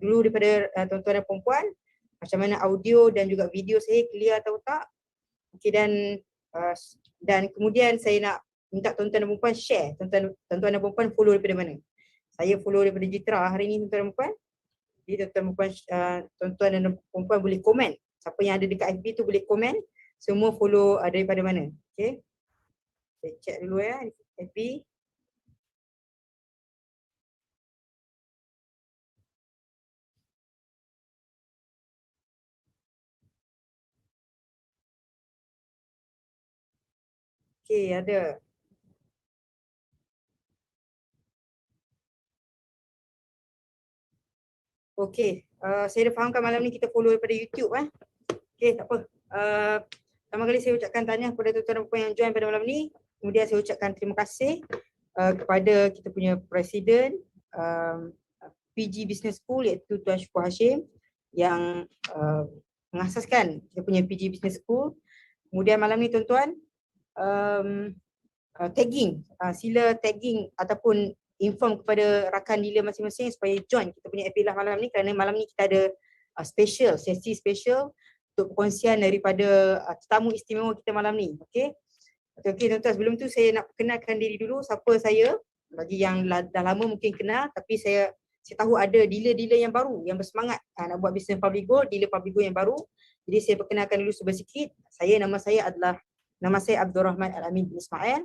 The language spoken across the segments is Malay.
dulu daripada tuan-tuan dan puan, macam mana audio dan juga video saya clear atau tak. Okay, dan kemudian saya nak minta tuan-tuan dan puan share, tuan-tuan dan puan follow daripada mana. Saya follow daripada Jitra hari ni tuan-tuan dan puan. Jadi tuan-tuan dan puan boleh komen. Siapa yang ada dekat FB tu boleh komen. Semua follow daripada mana. Okay. Saya check dulu ya FB. Okay, ada. Okay, saya dah fahamkan malam ni kita follow daripada YouTube. Okay, tak apa. Pertama kali saya ucapkan tahniah kepada tuan-tuan dan puan yang join pada malam ni. Kemudian saya ucapkan terima kasih kepada kita punya Presiden PG Business School iaitu Tuan Syukur Hashim yang mengasaskan kita punya PG Business School. Kemudian malam ni tuan-tuan, tagging, sila tagging ataupun inform kepada rakan dealer masing-masing supaya join kita punya FB Live malam ni, kerana malam ni kita ada sesi special untuk perkongsian daripada tetamu istimewa kita malam ni. Okey. Okey tuan-tuan, sebelum tu saya nak perkenalkan diri dulu siapa saya. Bagi yang dah lama mungkin kenal, tapi saya tahu ada dealer-dealer yang baru yang bersemangat nak buat bisnes public gold, dealer public gold yang baru. Jadi saya perkenalkan dulu sedikit. Nama saya Abdul Rahman Al-Amin bin Ismail.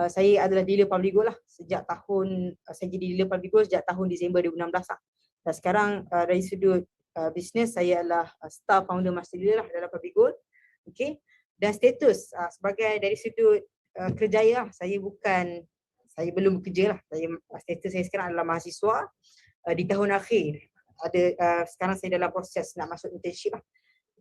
Saya adalah dealer public gold lah sejak tahun, saya jadi dealer public gold sejak tahun Disember 2016 lah. Dan sekarang dari sudut bisnes saya adalah staff founder master dealer lah dalam public gold. Okay. Dan status sebagai dari sudut kerjaya, saya belum bekerja lah. Status saya sekarang adalah mahasiswa di tahun akhir. Sekarang saya dalam proses nak masuk internship lah.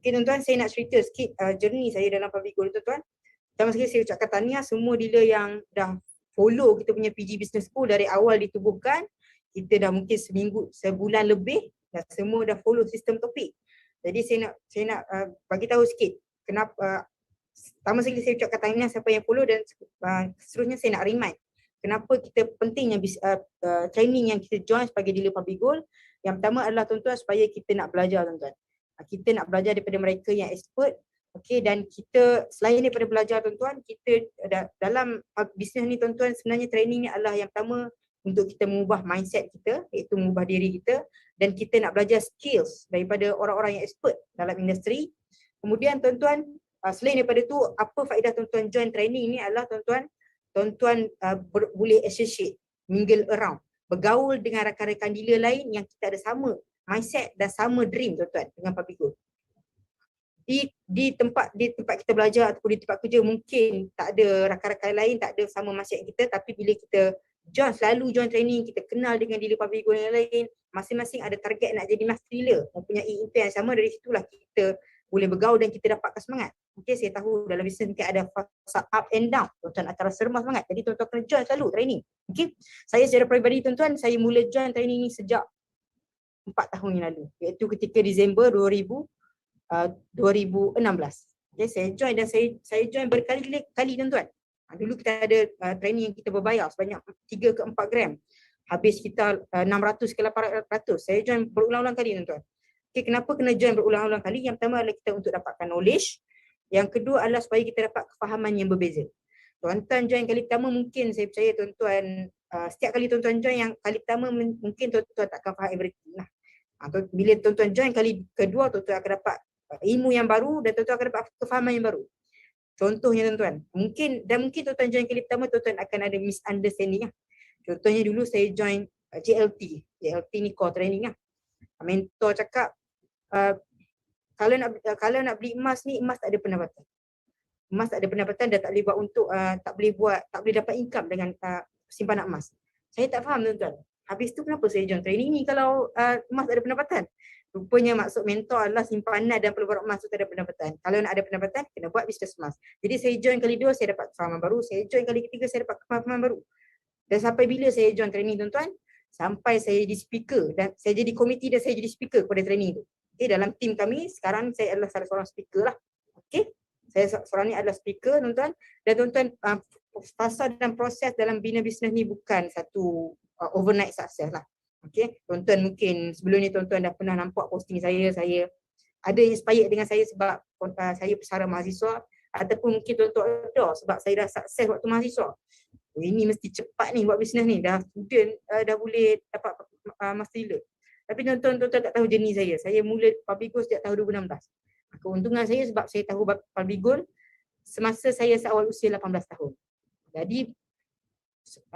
Okay tuan-tuan, saya nak cerita sikit journey saya dalam public gold tuan-tuan. Pertama sekali saya ucapkan tahniah semua dealer yang dah follow kita punya PG Business School dari awal ditubuhkan. Kita dah mungkin sebulan lebih dan semua dah follow sistem topik. Jadi saya nak bagi tahu sikit kenapa. Pertama sekali saya ucapkan tahniah siapa yang follow, dan seterusnya saya nak remind kenapa kita pentingnya training yang kita join sebagai dealer public gold. Yang pertama adalah tuan-tuan supaya kita nak belajar tuan-tuan. Kita nak belajar daripada mereka yang expert. Okey, dan kita selain daripada belajar tuan-tuan, kita dalam bisnes ni tuan-tuan, sebenarnya training ni adalah yang pertama untuk kita mengubah mindset kita, iaitu mengubah diri kita, dan kita nak belajar skills daripada orang-orang yang expert dalam industri. Kemudian tuan-tuan, selain daripada tu, apa faedah tuan-tuan join training ni adalah tuan-tuan boleh associate, mingle around, bergaul dengan rakan-rakan dealer lain yang kita ada sama mindset dan sama dream tuan-tuan dengan public gold. Di tempat kita belajar ataupun di tempat kerja mungkin tak ada rakan-rakan lain, tak ada sama mindset kita, tapi bila kita selalu join training, kita kenal dengan dealer public gold yang lain, masing-masing ada target nak jadi master dealer, mempunyai intent yang sama, dari situlah kita boleh bergaul dan kita dapatkan semangat. Okay, saya tahu dalam bisnes mungkin ada fasa up and down, tuan-tuan akan rasa remah semangat, jadi tuan-tuan kena join selalu training. Okay, saya secara peribadi tuan-tuan, saya mula join training ni sejak 4 tahun yang lalu, iaitu ketika Disember 2016. Okay, saya join dan saya join berkali-kali tuan-tuan. Dulu kita ada training yang kita berbayar sebanyak 3 ke 4 gram. Habis kita 600 ke 800. Saya join berulang-ulang kali tuan-tuan. Okay, kenapa kena join berulang-ulang kali? Yang pertama adalah kita untuk dapatkan knowledge. Yang kedua adalah supaya kita dapat kefahaman yang berbeza. Tuan-tuan join kali pertama mungkin saya percaya tuan-tuan, setiap kali tuan-tuan join yang kali pertama mungkin tuan-tuan takkan faham everything lah. Bila tuan-tuan join kali kedua, tuan-tuan akan dapat ilmu yang baru dan tuan-tuan akan dapat kefahaman yang baru. Contohnya tuan-tuan, mungkin tuan-tuan join kali pertama, tuan-tuan akan ada misunderstanding lah. Contohnya dulu saya join JLT ni core training lah. Mentor cakap kalau nak beli emas ni, emas tak ada pendapatan. Emas tak ada pendapatan dan tak boleh buat tak boleh dapat income dengan simpanan emas. Saya tak faham tuan-tuan. Habis tu kenapa saya join training ni kalau emas tak ada pendapatan? Rupanya maksud mentor adalah simpanan dan pelbagai emas tu tak ada pendapatan. Kalau nak ada pendapatan, kena buat bisnes emas. Jadi saya join kali 2, saya dapat kefahaman baru. Saya join kali ketiga, saya dapat kefahaman baru. Dan sampai bila saya join training tuan-tuan? Sampai saya jadi speaker dan saya jadi komiti dan saya jadi speaker pada training tu. Okay, dalam tim kami sekarang saya adalah salah seorang speaker lah. Okay, saya seorang ni adalah speaker tuan-tuan. Dan tuan-tuan, fasa dan proses dalam bina bisnes ni bukan satu overnight success lah. Okay, tuan-tuan mungkin sebelum ni tuan-tuan dah pernah nampak posting saya ada inspired dengan saya sebab saya pesara mahasiswa, ataupun mungkin tuan-tuan ada sebab saya dah sukses waktu mahasiswa. Ini mesti cepat ni buat bisnes ni, dah student dah boleh dapat master dealer. Tapi tuan-tuan tak tahu jenis saya. Saya mula public goal sejak tahun 2016. Keuntungan saya sebab saya tahu public goal semasa saya seawal usia 18 tahun. Jadi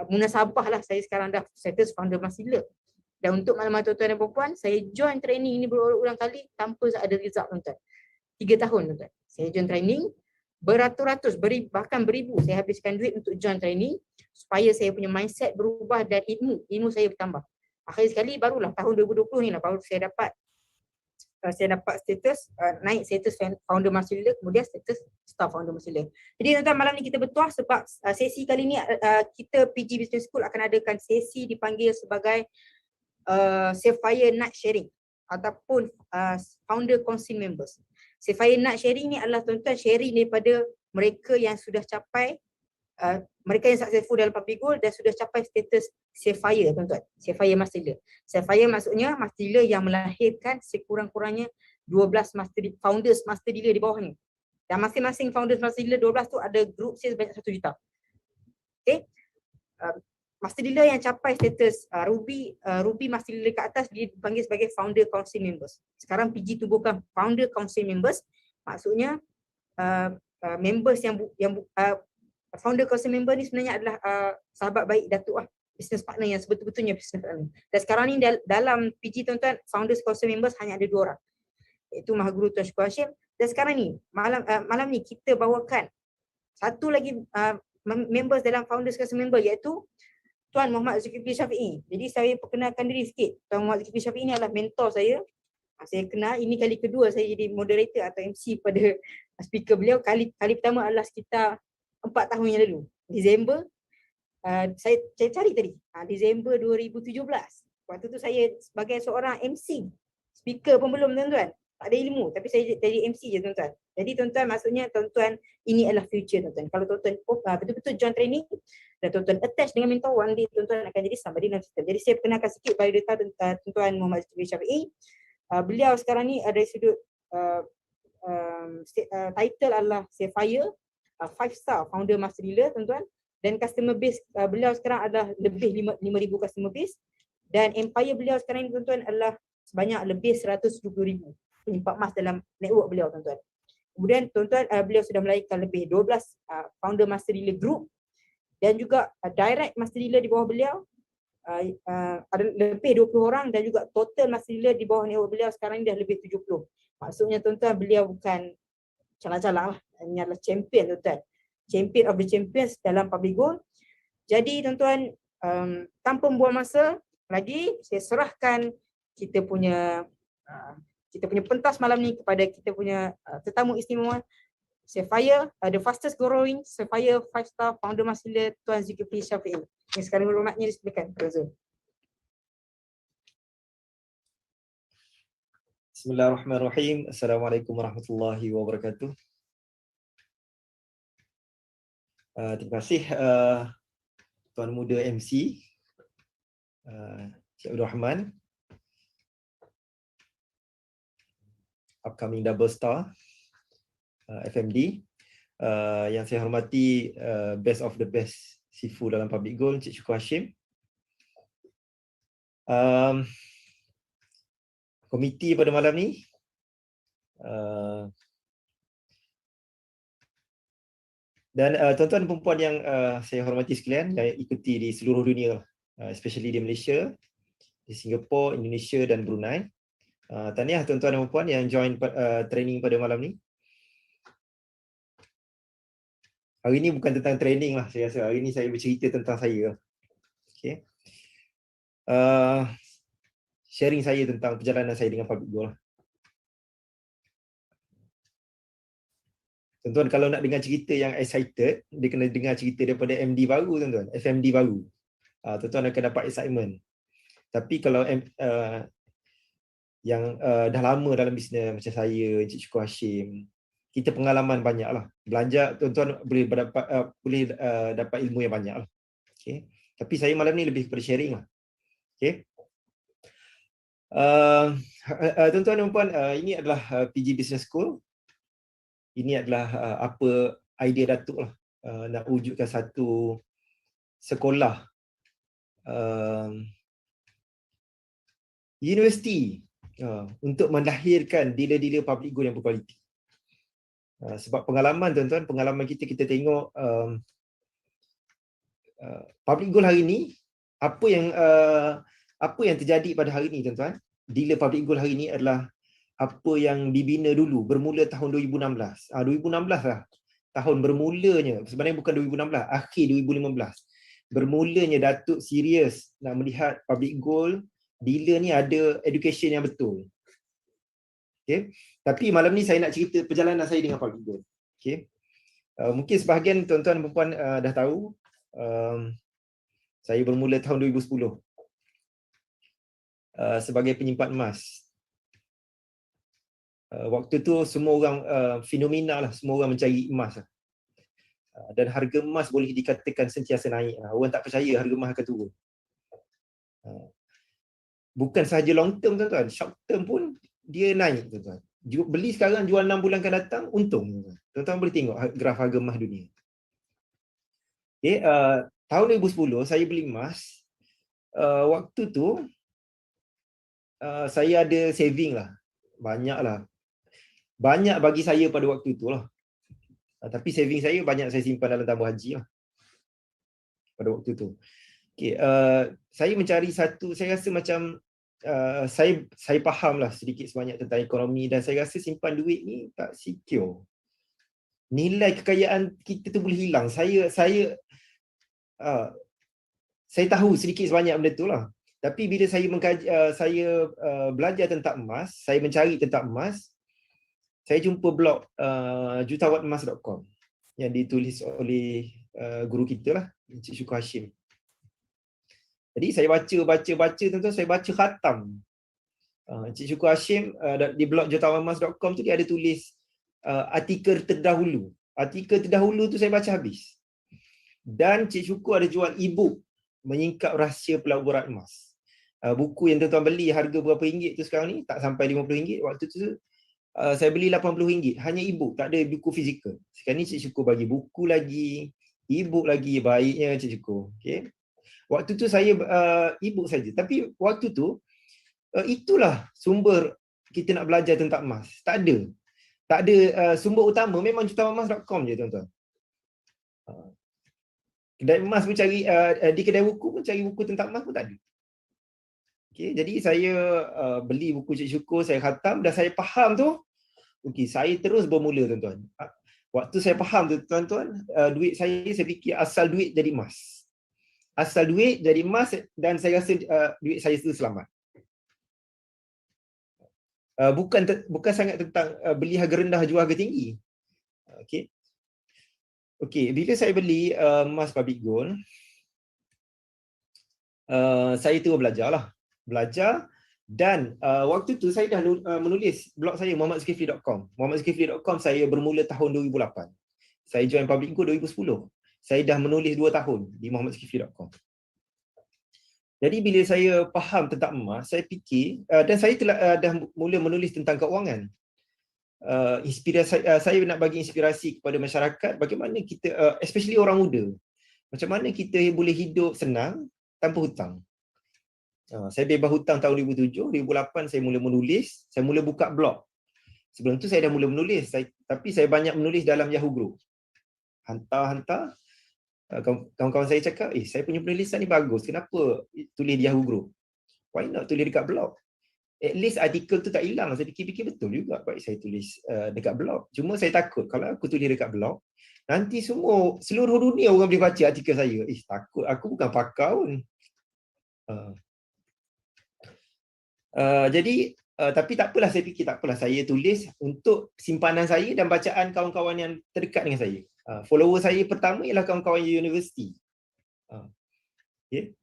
munasabah lah saya sekarang dah status founder master dealer. Dan untuk maklumat tuan-tuan dan puan-puan, saya join training ini berulang-ulang kali tanpa ada result tuan-tuan. 3 tahun tuan-tuan. Saya join training, beratus-ratus, bahkan beribu saya habiskan duit untuk join training supaya saya punya mindset berubah dan ilmu saya bertambah. Akhir sekali barulah tahun 2020 ni lah baru saya dapat status naik status founder master dealer, kemudian status staff founder master dealer. Jadi tuan-tuan, malam ni kita bertuah sebab sesi kali ni kita PG Business School akan adakan sesi dipanggil sebagai Sapphire Night Sharing ataupun founder council members. Sapphire Night Sharing ni adalah tuan-tuan sharing daripada mereka yang sudah capai mereka yang successful dalam public goal dan sudah capai status Sapphire tuan-tuan. Sapphire Master Dealer. Sapphire maksudnya Master Dealer yang melahirkan sekurang-kurangnya 12 founders Master Dealer di bawahnya. Dan masing-masing founders Master Dealer 12 tu ada group sales banyak 1 juta. Okay. Master Dealer yang capai status Ruby Master Dealer ke atas dipanggil sebagai Founder Council Members. Sekarang PG tubuhkan Founder Council Members, maksudnya members yang Founder Council Member ni sebenarnya adalah sahabat baik Datuk lah, business partner yang sebetul-betulnya business partner. Dan sekarang ni dalam PG tuan-tuan, Founders Council Members hanya ada 2 orang, iaitu Mahaguru Tuan Syukur Hashim. Dan sekarang ni malam ni kita bawakan satu lagi members dalam Founders Council Member, iaitu Tuan Muhammad Zulkifli Syafiee. Jadi saya perkenalkan diri sikit. Tuan Muhammad Zulkifli Syafiee ni adalah mentor saya. Saya kenal, ini kali kedua saya jadi moderator atau MC pada speaker beliau. Kali pertama adalah sekitar 4 tahun yang lalu. Disember, saya cari tadi. Disember 2017. Waktu tu saya sebagai seorang MC. Speaker pun belum tuan-tuan. Tak ada ilmu, tapi saya jadi MC je tuan-tuan. Jadi tuan-tuan, maksudnya tuan-tuan, ini adalah future tuan-tuan. Kalau tuan-tuan betul-betul join training dan tuan-tuan attach dengan mentor, one day tuan-tuan akan jadi somebody dalam sistem. Jadi saya perkenalkan sikit biodata tuan-tuan Muhammad Zulkifli Syafiee. Beliau sekarang ni ada sudut title adalah Sapphire 5-star founder master dealer tuan-tuan, dan customer base beliau sekarang adalah lebih 5,000 customer base, dan empire beliau sekarang ni tuan-tuan adalah sebanyak lebih 120,000 penyimpan emas dalam network beliau tuan-tuan. Kemudian tuan-tuan, beliau sudah melahirkan lebih 12 founder master dealer group, dan juga direct master dealer di bawah beliau ada lebih 20 orang, dan juga total master dealer di bawah network beliau sekarang ni dah lebih 70. Maksudnya tuan-tuan, beliau bukan calang-calang lah, ini adalah champion tuan-tuan, champion of the champions dalam public goal. Jadi tuan-tuan, tanpa membuang masa lagi, saya serahkan kita punya pentas malam ni kepada kita punya tetamu istimewa, Sapphire, the fastest growing Sapphire 5-star founder master dealer Tuan Zulkifli Syafiee. Yang sekarang hormatnya disilakan Tuan. Bismillahirrahmanirrahim. Assalamualaikum warahmatullahi wabarakatuh. Terima kasih Tuan Muda MC Cik Abdul Rahman, upcoming double star FMD, yang saya hormati best of the best Sifu dalam public goal Cik Syukur Hashim, komiti pada malam ni, dan tuan-tuan dan puan-puan yang saya hormati sekalian, yang ikuti di seluruh dunia, especially di Malaysia, di Singapura, Indonesia dan Brunei. Tahniah tuan-tuan dan puan-puan yang join training pada malam ni. Hari ni bukan tentang training lah, saya rasa. Hari ni saya bercerita tentang saya. Okay. Sharing saya tentang perjalanan saya dengan public goal. Tuan-tuan, kalau nak dengar cerita yang excited, dia kena dengar cerita daripada MD baru tuan-tuan, FMD baru. Tuan-tuan akan dapat excitement. Tapi kalau yang dah lama dalam bisnes macam saya, Encik Syukur Hashim, kita pengalaman banyak lah. Belajar, tuan-tuan boleh dapat ilmu yang banyak lah. Okay. Tapi saya malam ni lebih kepada sharing lah. Okay. Tuan-tuan dan puan, ini adalah PG Business School. Ini adalah apa idea Datuk lah, nak wujudkan satu sekolah universiti untuk melahirkan dealer-dealer public good yang berkualiti. Sebab pengalaman tuan-tuan, pengalaman kita tengok public good hari ni, apa yang terjadi pada hari ni tuan-tuan, dealer public good hari ni adalah apa yang dibina dulu bermula tahun 2016. 2016 lah tahun bermulanya, sebenarnya bukan 2016, akhir 2015. Bermulanya Datuk serius nak melihat public goal dealer ni ada education yang betul. Okey. Tapi malam ni saya nak cerita perjalanan saya dengan public goal. Okey. Mungkin sebahagian tuan-tuan dan puan dah tahu, saya bermula tahun 2010 sebagai penyimpan emas. Waktu tu semua orang fenomena lah, semua orang mencari emas lah. Dan harga emas boleh dikatakan sentiasa naik. Orang tak percaya harga emas akan turun. Bukan sahaja long term tuan-tuan, short term pun dia naik tuan-tuan. Beli sekarang, jual 6 bulan akan datang, untung tuan-tuan. Tuan-tuan boleh tengok graf harga emas dunia. Okay, tahun 2010 saya beli emas. Waktu tu saya ada saving lah, banyak lah. Banyak bagi saya pada waktu tu lah. Tapi saving saya banyak saya simpan dalam tabung haji lah pada waktu tu. Okay, saya mencari satu, saya rasa macam saya faham lah sedikit sebanyak tentang ekonomi dan saya rasa simpan duit ni tak secure. Nilai kekayaan kita tu boleh hilang. Saya tahu sedikit sebanyak benda tu lah. Tapi bila saya mengkaji, saya belajar tentang emas, saya mencari tentang emas, saya jumpa blog jutawatmas.com yang ditulis oleh guru kita lah, Encik Syukur Hashim. Jadi saya baca tuan-tuan, saya baca khatam. Encik Syukur Hashim di blog jutawatmas.com tu dia ada tulis artikel terdahulu. Artikel terdahulu tu saya baca habis. Dan Encik Syukur ada jual e-book Menyingkap Rahsia Pelaburan Emas. Buku yang tuan-tuan beli harga berapa ringgit tu sekarang ni, tak sampai RM50. Waktu tu saya beli RM80, hanya e-book, tak ada buku fizikal. Sekarang ni Cik Syukur bagi buku lagi, e-book lagi, baiknya Cik Syukur. Okay. Waktu tu saya e-book saja. Tapi waktu tu, itulah sumber kita nak belajar tentang emas. Tak ada sumber utama, memang jutawatmas.com je tuan-tuan. Kedai emas pun cari, di kedai buku pun cari buku tentang emas pun tak ada. Okay, jadi saya beli buku Cik Syukur, saya khatam dan saya faham tu. Okay, saya terus bermula tuan-tuan. Waktu saya faham tu tuan-tuan, duit saya fikir asal duit jadi emas. Asal duit jadi emas dan saya rasa duit saya tu selamat. Bukan sangat tentang beli harga rendah jual harga tinggi. Okey, bila saya beli emas public gold, saya terus belajar dan waktu tu saya dah menulis blog saya muhammadsulkifli.com. muhammadsulkifli.com saya bermula tahun 2008. Saya join public gold 2010. Saya dah menulis 2 tahun di muhammadsulkifli.com. Jadi bila saya faham tentang emas, saya fikir dan saya dah mula menulis tentang keuangan. Saya nak bagi inspirasi kepada masyarakat bagaimana kita, especially orang muda, macam mana kita boleh hidup senang tanpa hutang. Saya bebas hutang tahun 2007, 2008 saya mula menulis, saya mula buka blog. Sebelum tu saya dah mula menulis, tapi saya banyak menulis dalam Yahoo Group. Hantar, kawan-kawan saya cakap, saya punya penulisan ni bagus, kenapa tulis di Yahoo Group? Why not tulis dekat blog? At least artikel tu tak hilang. Saya fikir-fikir betul juga baik saya tulis dekat blog. Cuma saya takut kalau aku tulis dekat blog, nanti seluruh dunia orang boleh baca artikel saya. Takut, aku bukan pakar pun. Jadi tapi tak apalah, saya fikir tak apalah, saya tulis untuk simpanan saya dan bacaan kawan-kawan yang terdekat dengan saya. Follower saya pertama ialah kawan-kawan universiti. Okay.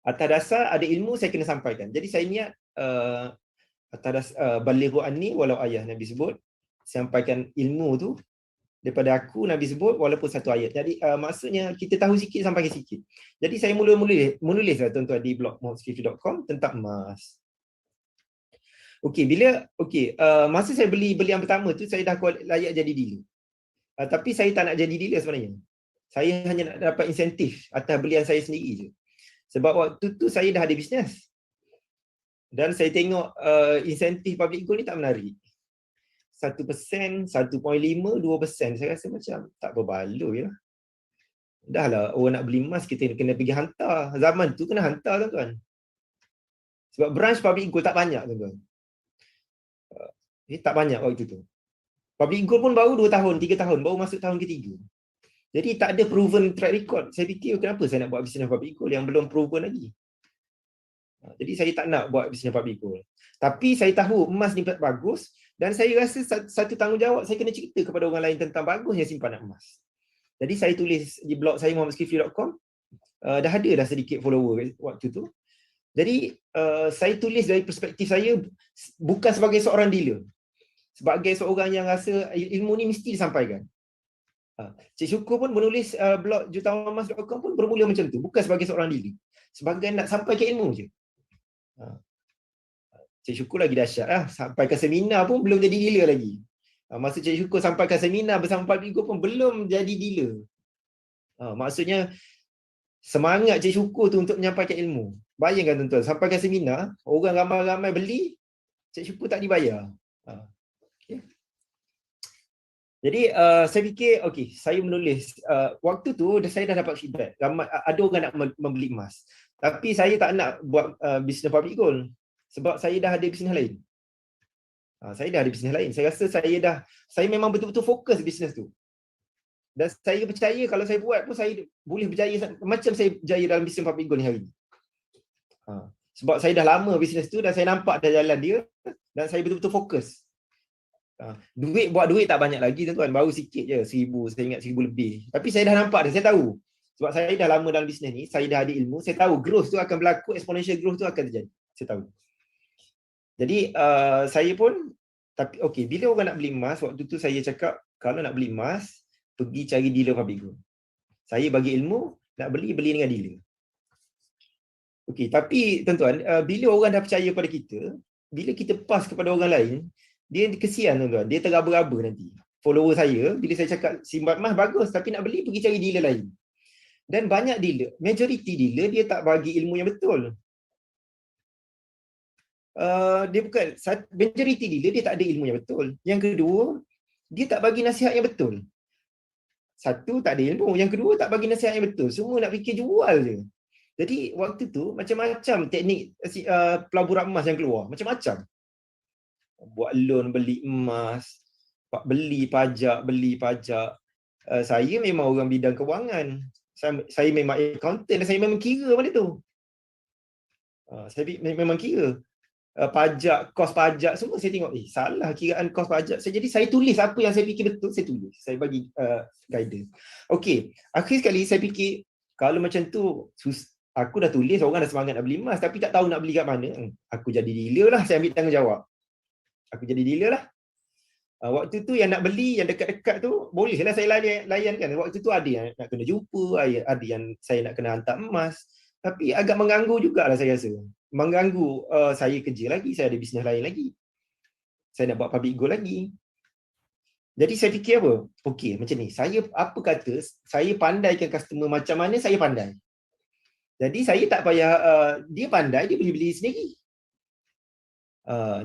Atas dasar ada ilmu saya kena sampaikan. Jadi saya niat atas balighu anni walau ayah, Nabi sebut, sampaikan ilmu tu daripada aku, Nabi sebut, walaupun satu ayat. Jadi maksudnya kita tahu sikit sampaikan sikit. Jadi saya mula menulis lah tuan-tuan di blog muhammadsulkifli.com tentang emas. Masa saya beli yang pertama tu saya dah layak jadi dealer. Tapi saya tak nak jadi dealer sebenarnya. Saya hanya nak dapat insentif atas belian saya sendiri je. Sebab waktu tu saya dah ada bisnes. Dan saya tengok insentif public gold ni tak menarik. 1%, 1.5, 2%. Saya rasa macam tak berbaloi lah. Dah lah orang nak beli emas kita kena pergi hantar. Zaman tu kena hantar tuan-tuan. Sebab branch public gold tak banyak tuan-tuan. Tak banyak waktu tu. Public gold pun baru 2 tahun, 3 tahun. Baru masuk tahun ketiga. Jadi tak ada proven track record. Saya fikir kenapa saya nak buat bisnes public gold yang belum proven lagi. Jadi saya tak nak buat bisnes public gold. Tapi saya tahu emas ni bagus dan saya rasa satu tanggungjawab saya kena cerita kepada orang lain tentang bagusnya simpanan emas. Jadi saya tulis di blog saya muhammadskifli.com. Dah ada dah sedikit follower waktu tu. Jadi saya tulis dari perspektif saya bukan sebagai seorang dealer. Sebagai seorang yang rasa ilmu ni mesti disampaikan. Cik Syukur pun menulis blog jutamaemas.com pun bermula macam tu. Bukan sebagai seorang dealer. Sebagai nak sampaikan ilmu je. Cik Syukur lagi dahsyat lah. Sampai ke seminar pun belum jadi dealer lagi. Masa Cik Syukur sampai ke seminar bersama public gold pun belum jadi dealer. Maksudnya semangat Cik Syukur tu untuk menyampaikan ilmu. Bayangkan tuan-tuan, sampai ke seminar, orang ramai-ramai beli, Cik Syukur tak dibayar. Okay. Jadi saya fikir, saya menulis. Waktu tu saya dah dapat feedback. Ada orang nak membeli emas. Tapi saya tak nak buat bisnes public gold. Sebab saya dah ada bisnes lain. Saya dah ada bisnes lain. Saya rasa saya memang betul-betul fokus bisnes tu. Dan saya percaya kalau saya buat pun saya boleh berjaya macam saya berjaya dalam bisnes public gold ni hari ni. Sebab saya dah lama bisnes tu dan saya nampak dah jalan dia dan saya betul-betul fokus. Buat duit tak banyak lagi tuan-tuan. Baru sikit je, 1,000, saya ingat 1,000 lebih. Tapi saya dah nampak dah, saya tahu. Sebab saya dah lama dalam bisnes ni, saya dah ada ilmu, saya tahu growth tu akan berlaku, exponential growth tu akan terjadi. Saya tahu. Jadi saya pun bila orang nak beli emas, waktu tu saya cakap kalau nak beli emas, pergi cari dealer public gold. Saya bagi ilmu, nak beli dengan dealer. Tapi tuan-tuan, bila orang dah percaya pada kita, bila kita pass kepada orang lain, dia kesian tuan-tuan, dia teraba-raba nanti. Follower saya, bila saya cakap simpan emas bagus, tapi nak beli pergi cari dealer lain. Dan banyak dealer, majority dealer dia tak bagi ilmu yang betul. Dia bukan, majority dealer dia tak ada ilmu yang betul. Yang kedua, dia tak bagi nasihat yang betul. Satu, tak ada ilmu. Yang kedua, tak bagi nasihat yang betul. Semua nak fikir jual je. Jadi waktu tu macam-macam teknik pelaburan emas yang keluar. Macam-macam. Buat loan, beli emas, beli pajak. Saya memang orang bidang kewangan. Saya memang accountant dan saya memang kira benda tu. Saya memang kira. Pajak, kos pajak semua saya tengok salah kiraan kos pajak. Jadi saya tulis apa yang saya fikir betul, saya tulis. Saya bagi guidance. Akhir sekali saya fikir kalau macam tu aku dah tulis, orang dah semangat nak beli emas tapi tak tahu nak beli kat mana. Aku jadi dealer lah, saya ambil tanggungjawab. Aku jadi dealer lah. Waktu tu yang nak beli, yang dekat-dekat tu bolehlah saya layan kan. Waktu tu ada yang nak kena jumpa, ada yang saya nak kena hantar emas. Tapi agak mengganggu jugalah saya rasa. Mengganggu saya kerja lagi, saya ada bisnes lain lagi. Saya nak buat public gold lagi. Jadi saya fikir apa? Macam ni. Saya pandaikan customer macam mana saya pandai. Jadi saya tak payah, dia pandai, dia boleh beli sendiri.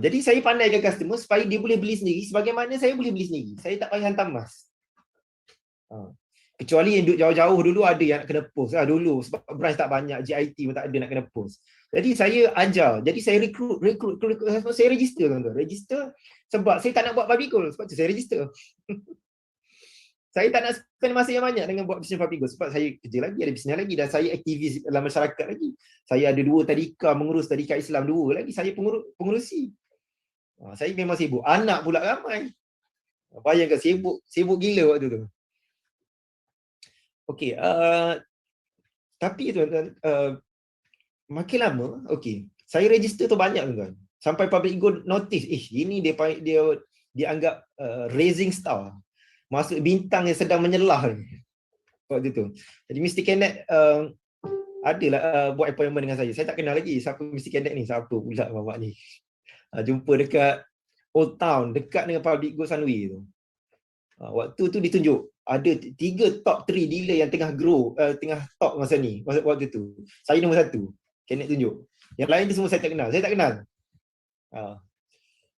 Jadi saya pandaikan customer supaya dia boleh beli sendiri sebagaimana saya boleh beli sendiri. Saya tak payah hantar emas. Kecuali yang duduk jauh-jauh dulu ada yang nak kena post lah dulu sebab branch tak banyak, GIT pun tak ada nak kena post. Jadi saya ajar, jadi saya rekrut, saya register tuan-tuan. Register sebab saya tak nak buat public gold, sebab tu saya register. Saya tak nak spend masa yang banyak dengan buat bisnes public gold sebab saya kerja lagi, ada bisnes lagi dan saya aktivis dalam masyarakat lagi. Saya ada 2 tadika, mengurus tadika Islam 2 lagi, saya pengurusi. Saya memang sibuk, anak pula ramai. Bayangkan sibuk gila waktu tu. Tapi tuan-tuan, makin lama, saya register tu banyak tuan-tuan. Sampai public gold notice, ini dia anggap rising star. Masuk bintang yang sedang menyelah waktu tu. Jadi Mr. Kenneth adalah buat appointment dengan saya. Saya tak kenal lagi siapa Mr. Kenneth ni, siapa pula mamak ni. Jumpa dekat Old Town, dekat dengan Public Gold Sunway tu. Waktu tu ditunjuk ada 3 top 3 dealer yang tengah grow, tengah top masa ni, waktu tu. Saya nombor 1. Kenneth tunjuk. Yang lain tu semua saya tak kenal. Saya tak kenal.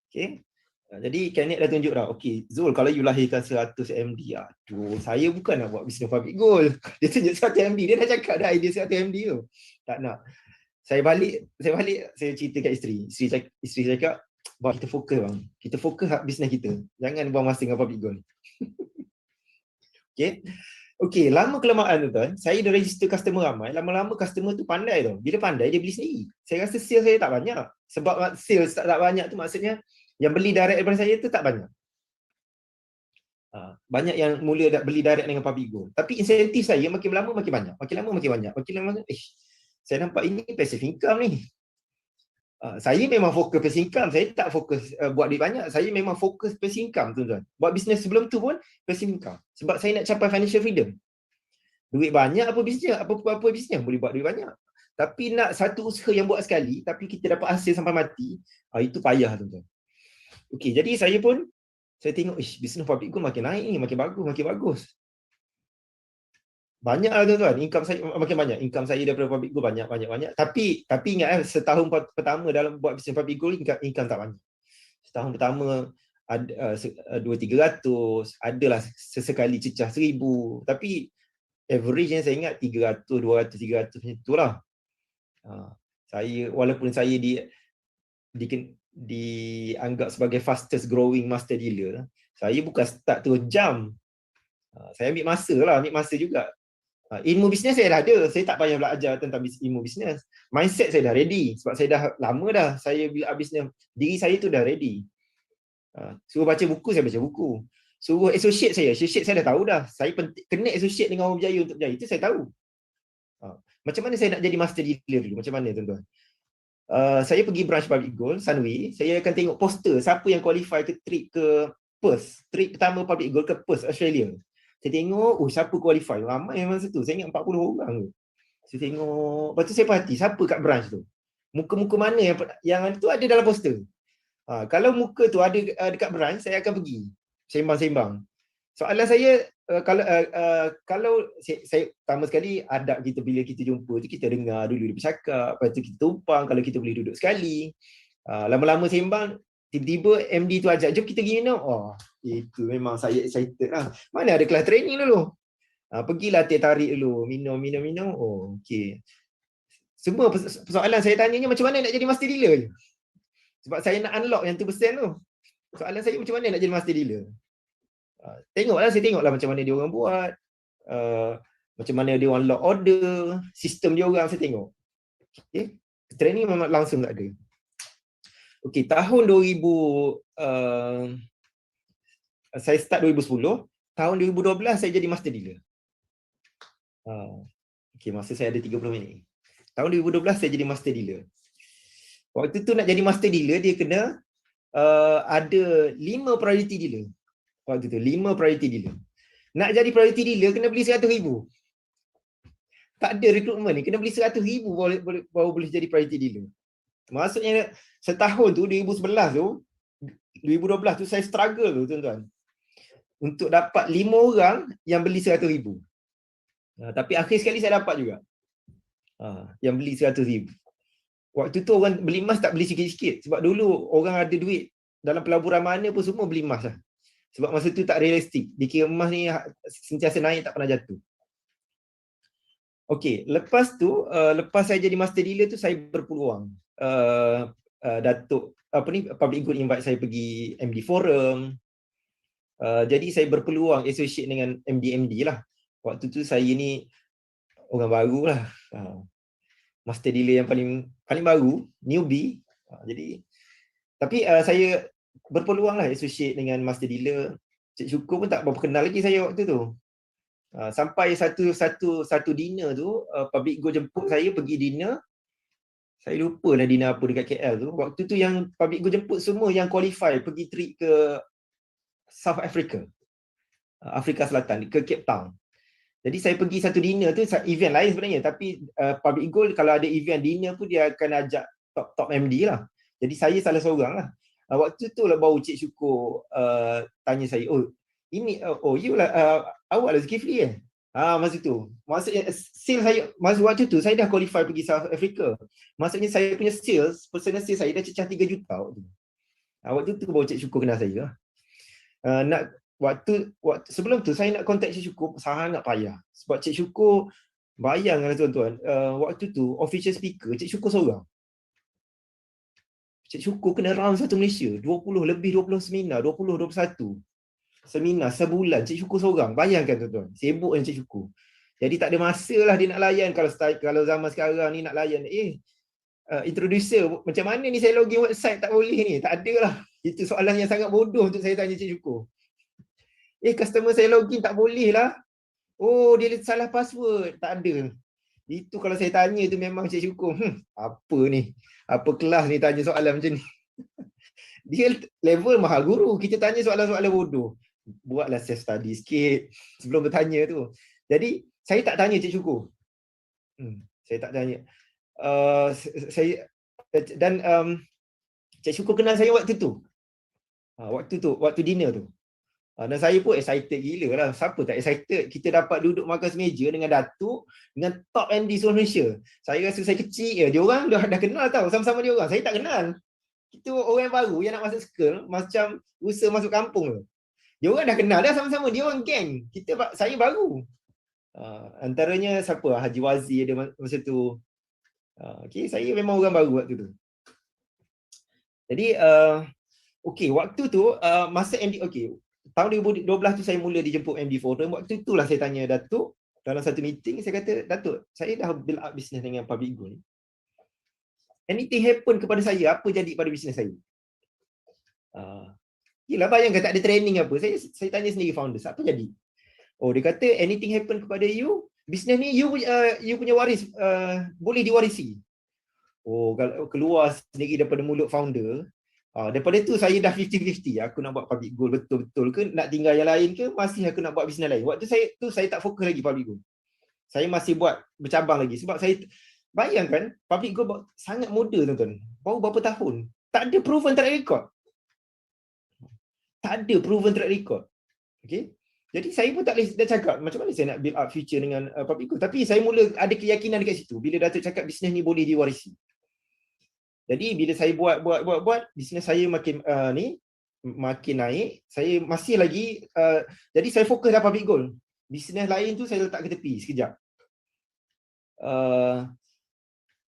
Okay. Jadi Kenneth dah tunjuk dah. Okay, Zul, kalau you lahirkan 100 MD, aduh, saya bukan nak buat bisnes public gold. Dia tunjuk 100 MD, dia dah cakap dah idea 100 MD tu. Tak nak. Saya balik, saya cerita kat isteri. Isteri cakap, bang, kita fokus bang. Kita fokus bisnes kita. Jangan buang masa dengan public gold. Okay, lama kelamaan tu kan, saya dah register customer ramai, lama-lama customer tu pandai tau. Bila pandai, dia beli sendiri. Saya rasa sales saya tak banyak. Sebab sales tak banyak tu maksudnya, yang beli direct daripada saya tu tak banyak. Banyak yang mula beli direct dengan public gold. Tapi insentif saya makin lama makin banyak. Makin lama makin banyak. Makin lama, saya nampak ini passive income ni. Saya memang fokus passive income. Saya tak fokus buat duit banyak. Saya memang fokus passive income, tuan-tuan. Buat bisnes sebelum tu pun passive income. Sebab saya nak capai financial freedom. Duit banyak apa bisnes, apa bisnes boleh buat duit banyak. Tapi nak satu usaha yang buat sekali, tapi kita dapat hasil sampai mati, itu payah, tuan-tuan. Okey, jadi saya tengok, bisnes public gold makin naik ni, makin bagus. Banyaklah tuan-tuan, income saya makin banyak. Income saya daripada public gold banyak. Tapi ingat setahun pertama dalam buat bisnes public gold, income tak banyak. Setahun pertama ada 200-300, adalah sesekali cecah 1000. Tapi average yang saya ingat 300, 200, 300 macam itulah. Saya, walaupun saya dianggap sebagai fastest growing master dealer, saya bukan start terus jump. Saya ambil masa juga. Ilmu bisnes saya dah ada, saya tak payah belajar tentang ilmu bisnes. Mindset saya dah ready, sebab saya dah lama dah saya build up bisnes. Diri saya tu dah ready. Suruh baca buku, saya baca buku. Suruh associate saya dah tahu dah. Saya connect associate dengan orang berjaya untuk berjaya, itu saya tahu. Macam mana saya nak jadi master dealer dulu? Macam mana, tuan-tuan? Saya pergi branch public gold, Sunway. Saya akan tengok poster, siapa yang qualify ke trip ke Perth. Trip pertama public gold ke Perth, Australia. Saya tengok, siapa qualify? Ramai masa tu. Saya ingat 40 orang tu. Saya tengok, lepas tu saya perhati, siapa kat branch tu? Muka-muka mana yang tu ada dalam poster. Kalau muka tu ada dekat branch, saya akan pergi. Sembang-sembang. Soalan saya, kalau saya pertama sekali, adab kita bila kita jumpa tu, kita dengar dulu dia bercakap, lepas tu kita tumpang, kalau kita boleh duduk sekali. Lama-lama sembang, tiba-tiba MD tu ajak, jom kita pergi minum. Itu memang saya excited lah. Mana ada kelas training dulu. Pergilah tarik dulu, minum. Okey. Semua persoalan saya tanyanya macam mana nak jadi master dealer je. Sebab saya nak unlock yang tu persen tu. Soalan saya macam mana nak jadi master dealer. Saya tengoklah macam mana dia orang buat. Macam mana dia orang lock order, sistem dia orang saya tengok. Okay. Training memang langsung tak ada. Okey, tahun 2000 saya start 2010, tahun 2012 saya jadi master dealer. Okey, masa saya ada 30 minit. Tahun 2012 saya jadi master dealer. Waktu tu nak jadi master dealer, dia kena ada 5 priority dealer. Waktu tu 5 priority dealer. Nak jadi priority dealer kena beli 100,000. Tak ada rekrutmen ni, kena beli 100,000 baru boleh jadi priority dealer. Maksudnya setahun tu 2011 tu 2012 tu saya struggle tu, tuan-tuan, untuk dapat 5 orang yang beli 100,000. Tapi akhir sekali saya dapat juga. Yang beli 100,000. Waktu tu orang beli emas tak beli sikit-sikit. Sebab dulu orang ada duit dalam pelaburan mana pun semua beli emas lah. Sebab masa tu tak realistik. Dikira emas ni sentiasa naik, tak pernah jatuh. Okey, lepas tu, lepas saya jadi master dealer tu, saya berpeluang. Datuk Public Good invite saya pergi MD Forum. Jadi saya berpeluang associate dengan MD lah. Waktu tu saya ni orang baru lah. Master dealer yang paling baru, newbie. Jadi tapi saya berpeluang lah associate dengan master dealer. Cik Syukur pun tak berapa kenal lagi saya waktu tu. Sampai satu dinner tu, Public Go jemput saya pergi dinner. Saya lupa lah dinner apa dekat KL tu. Waktu tu yang Public Go jemput semua yang qualify pergi trip ke South Africa, Afrika Selatan, ke Cape Town. Jadi saya pergi satu dinner tu, event lain sebenarnya, tapi Public Gold kalau ada event dinner pun dia akan ajak top MD lah. Jadi saya salah seorang lah. Waktu tu lah baru Cik Syukur tanya saya, oh ini, you lah, awak lah Zulkifli kan? Masa tu. Maksudnya sales saya, masa waktu tu saya dah qualify pergi South Africa. Maksudnya saya punya sales, personal sales saya dah cecah 3 juta waktu tu. Waktu tu baru Cik Syukur kenal saya. Waktu sebelum tu saya nak contact Cik Syukur sangat payah. Sebab Cik Syukur, bayangkanlah tuan-tuan, waktu tu official speaker Cik Syukur seorang. Cik Syukur kena round satu Malaysia, 20 seminar, 21 seminar sebulan Cik Syukur seorang. Bayangkan tuan-tuan, sibuk dengan Cik Syukur. Jadi tak ada masa lah dia nak layan. Kalau zaman sekarang ni nak layan, introducer, macam mana ni saya login website tak boleh ni? Tak ada lah. Itu soalan yang sangat bodoh untuk saya tanya Cik Syukur. Customer saya login tak boleh lah. Oh, dia salah password. Tak ada. Itu kalau saya tanya tu memang Cik Syukur, apa ni? Apa kelas ni tanya soalan macam ni? Dia level mahal guru. Kita tanya soalan-soalan bodoh. Buatlah self study sikit sebelum bertanya tu. Jadi, saya tak tanya Cik Syukur. Saya tak tanya. Cik Syukur kenal saya waktu tu. Waktu dinner tu. Dan saya pun excited gila lah. Siapa tak excited? Kita dapat duduk makan semeja dengan Datuk, dengan top MD seluruh Malaysia. Saya rasa saya kecil je. Dia orang dah kenal tau. Sama-sama dia orang. Saya tak kenal. Kita orang baru yang nak masuk school, macam usaha masuk kampung tu. Dia orang dah kenal dah sama-sama. Dia orang geng. Saya baru. Antaranya siapa? Haji Wazir ada masa tu. Saya memang orang baru waktu tu. Jadi, waktu tu, masa MD, tahun 2012 tu saya mula dijemput MD Forum. Waktu itulah saya tanya Datuk dalam satu meeting, saya kata, Datuk, saya dah build up bisnes dengan Public Goal ni. Anything happen kepada saya, apa jadi pada bisnes saya? Yelah, bayangkan tak ada training apa. Saya tanya sendiri founders, apa jadi? Oh, dia kata anything happen kepada you, bisnes ni you punya waris, boleh diwarisi. Oh, kalau keluar sendiri daripada mulut founder, daripada tu saya dah 50-50. Aku nak buat Public Goal betul-betul ke, nak tinggal yang lain ke, masih aku nak buat bisnes lain. Waktu saya tak fokus lagi Public Goal. Saya masih buat bercabang lagi. Sebab saya bayangkan Public Goal sangat muda tuan-tuan. Baru berapa tahun. Tak ada proven track record. Tak ada proven track record. Okay. Jadi saya pun tak boleh dah cakap macam mana saya nak build up future dengan Public Goal. Tapi saya mula ada keyakinan dekat situ. Bila Datuk cakap bisnes ni boleh diwarisi. Jadi bila saya buat, bisnes saya makin makin naik. Saya masih lagi, jadi saya fokus dah Public Goal. Bisnes lain tu saya letak ke tepi sekejap.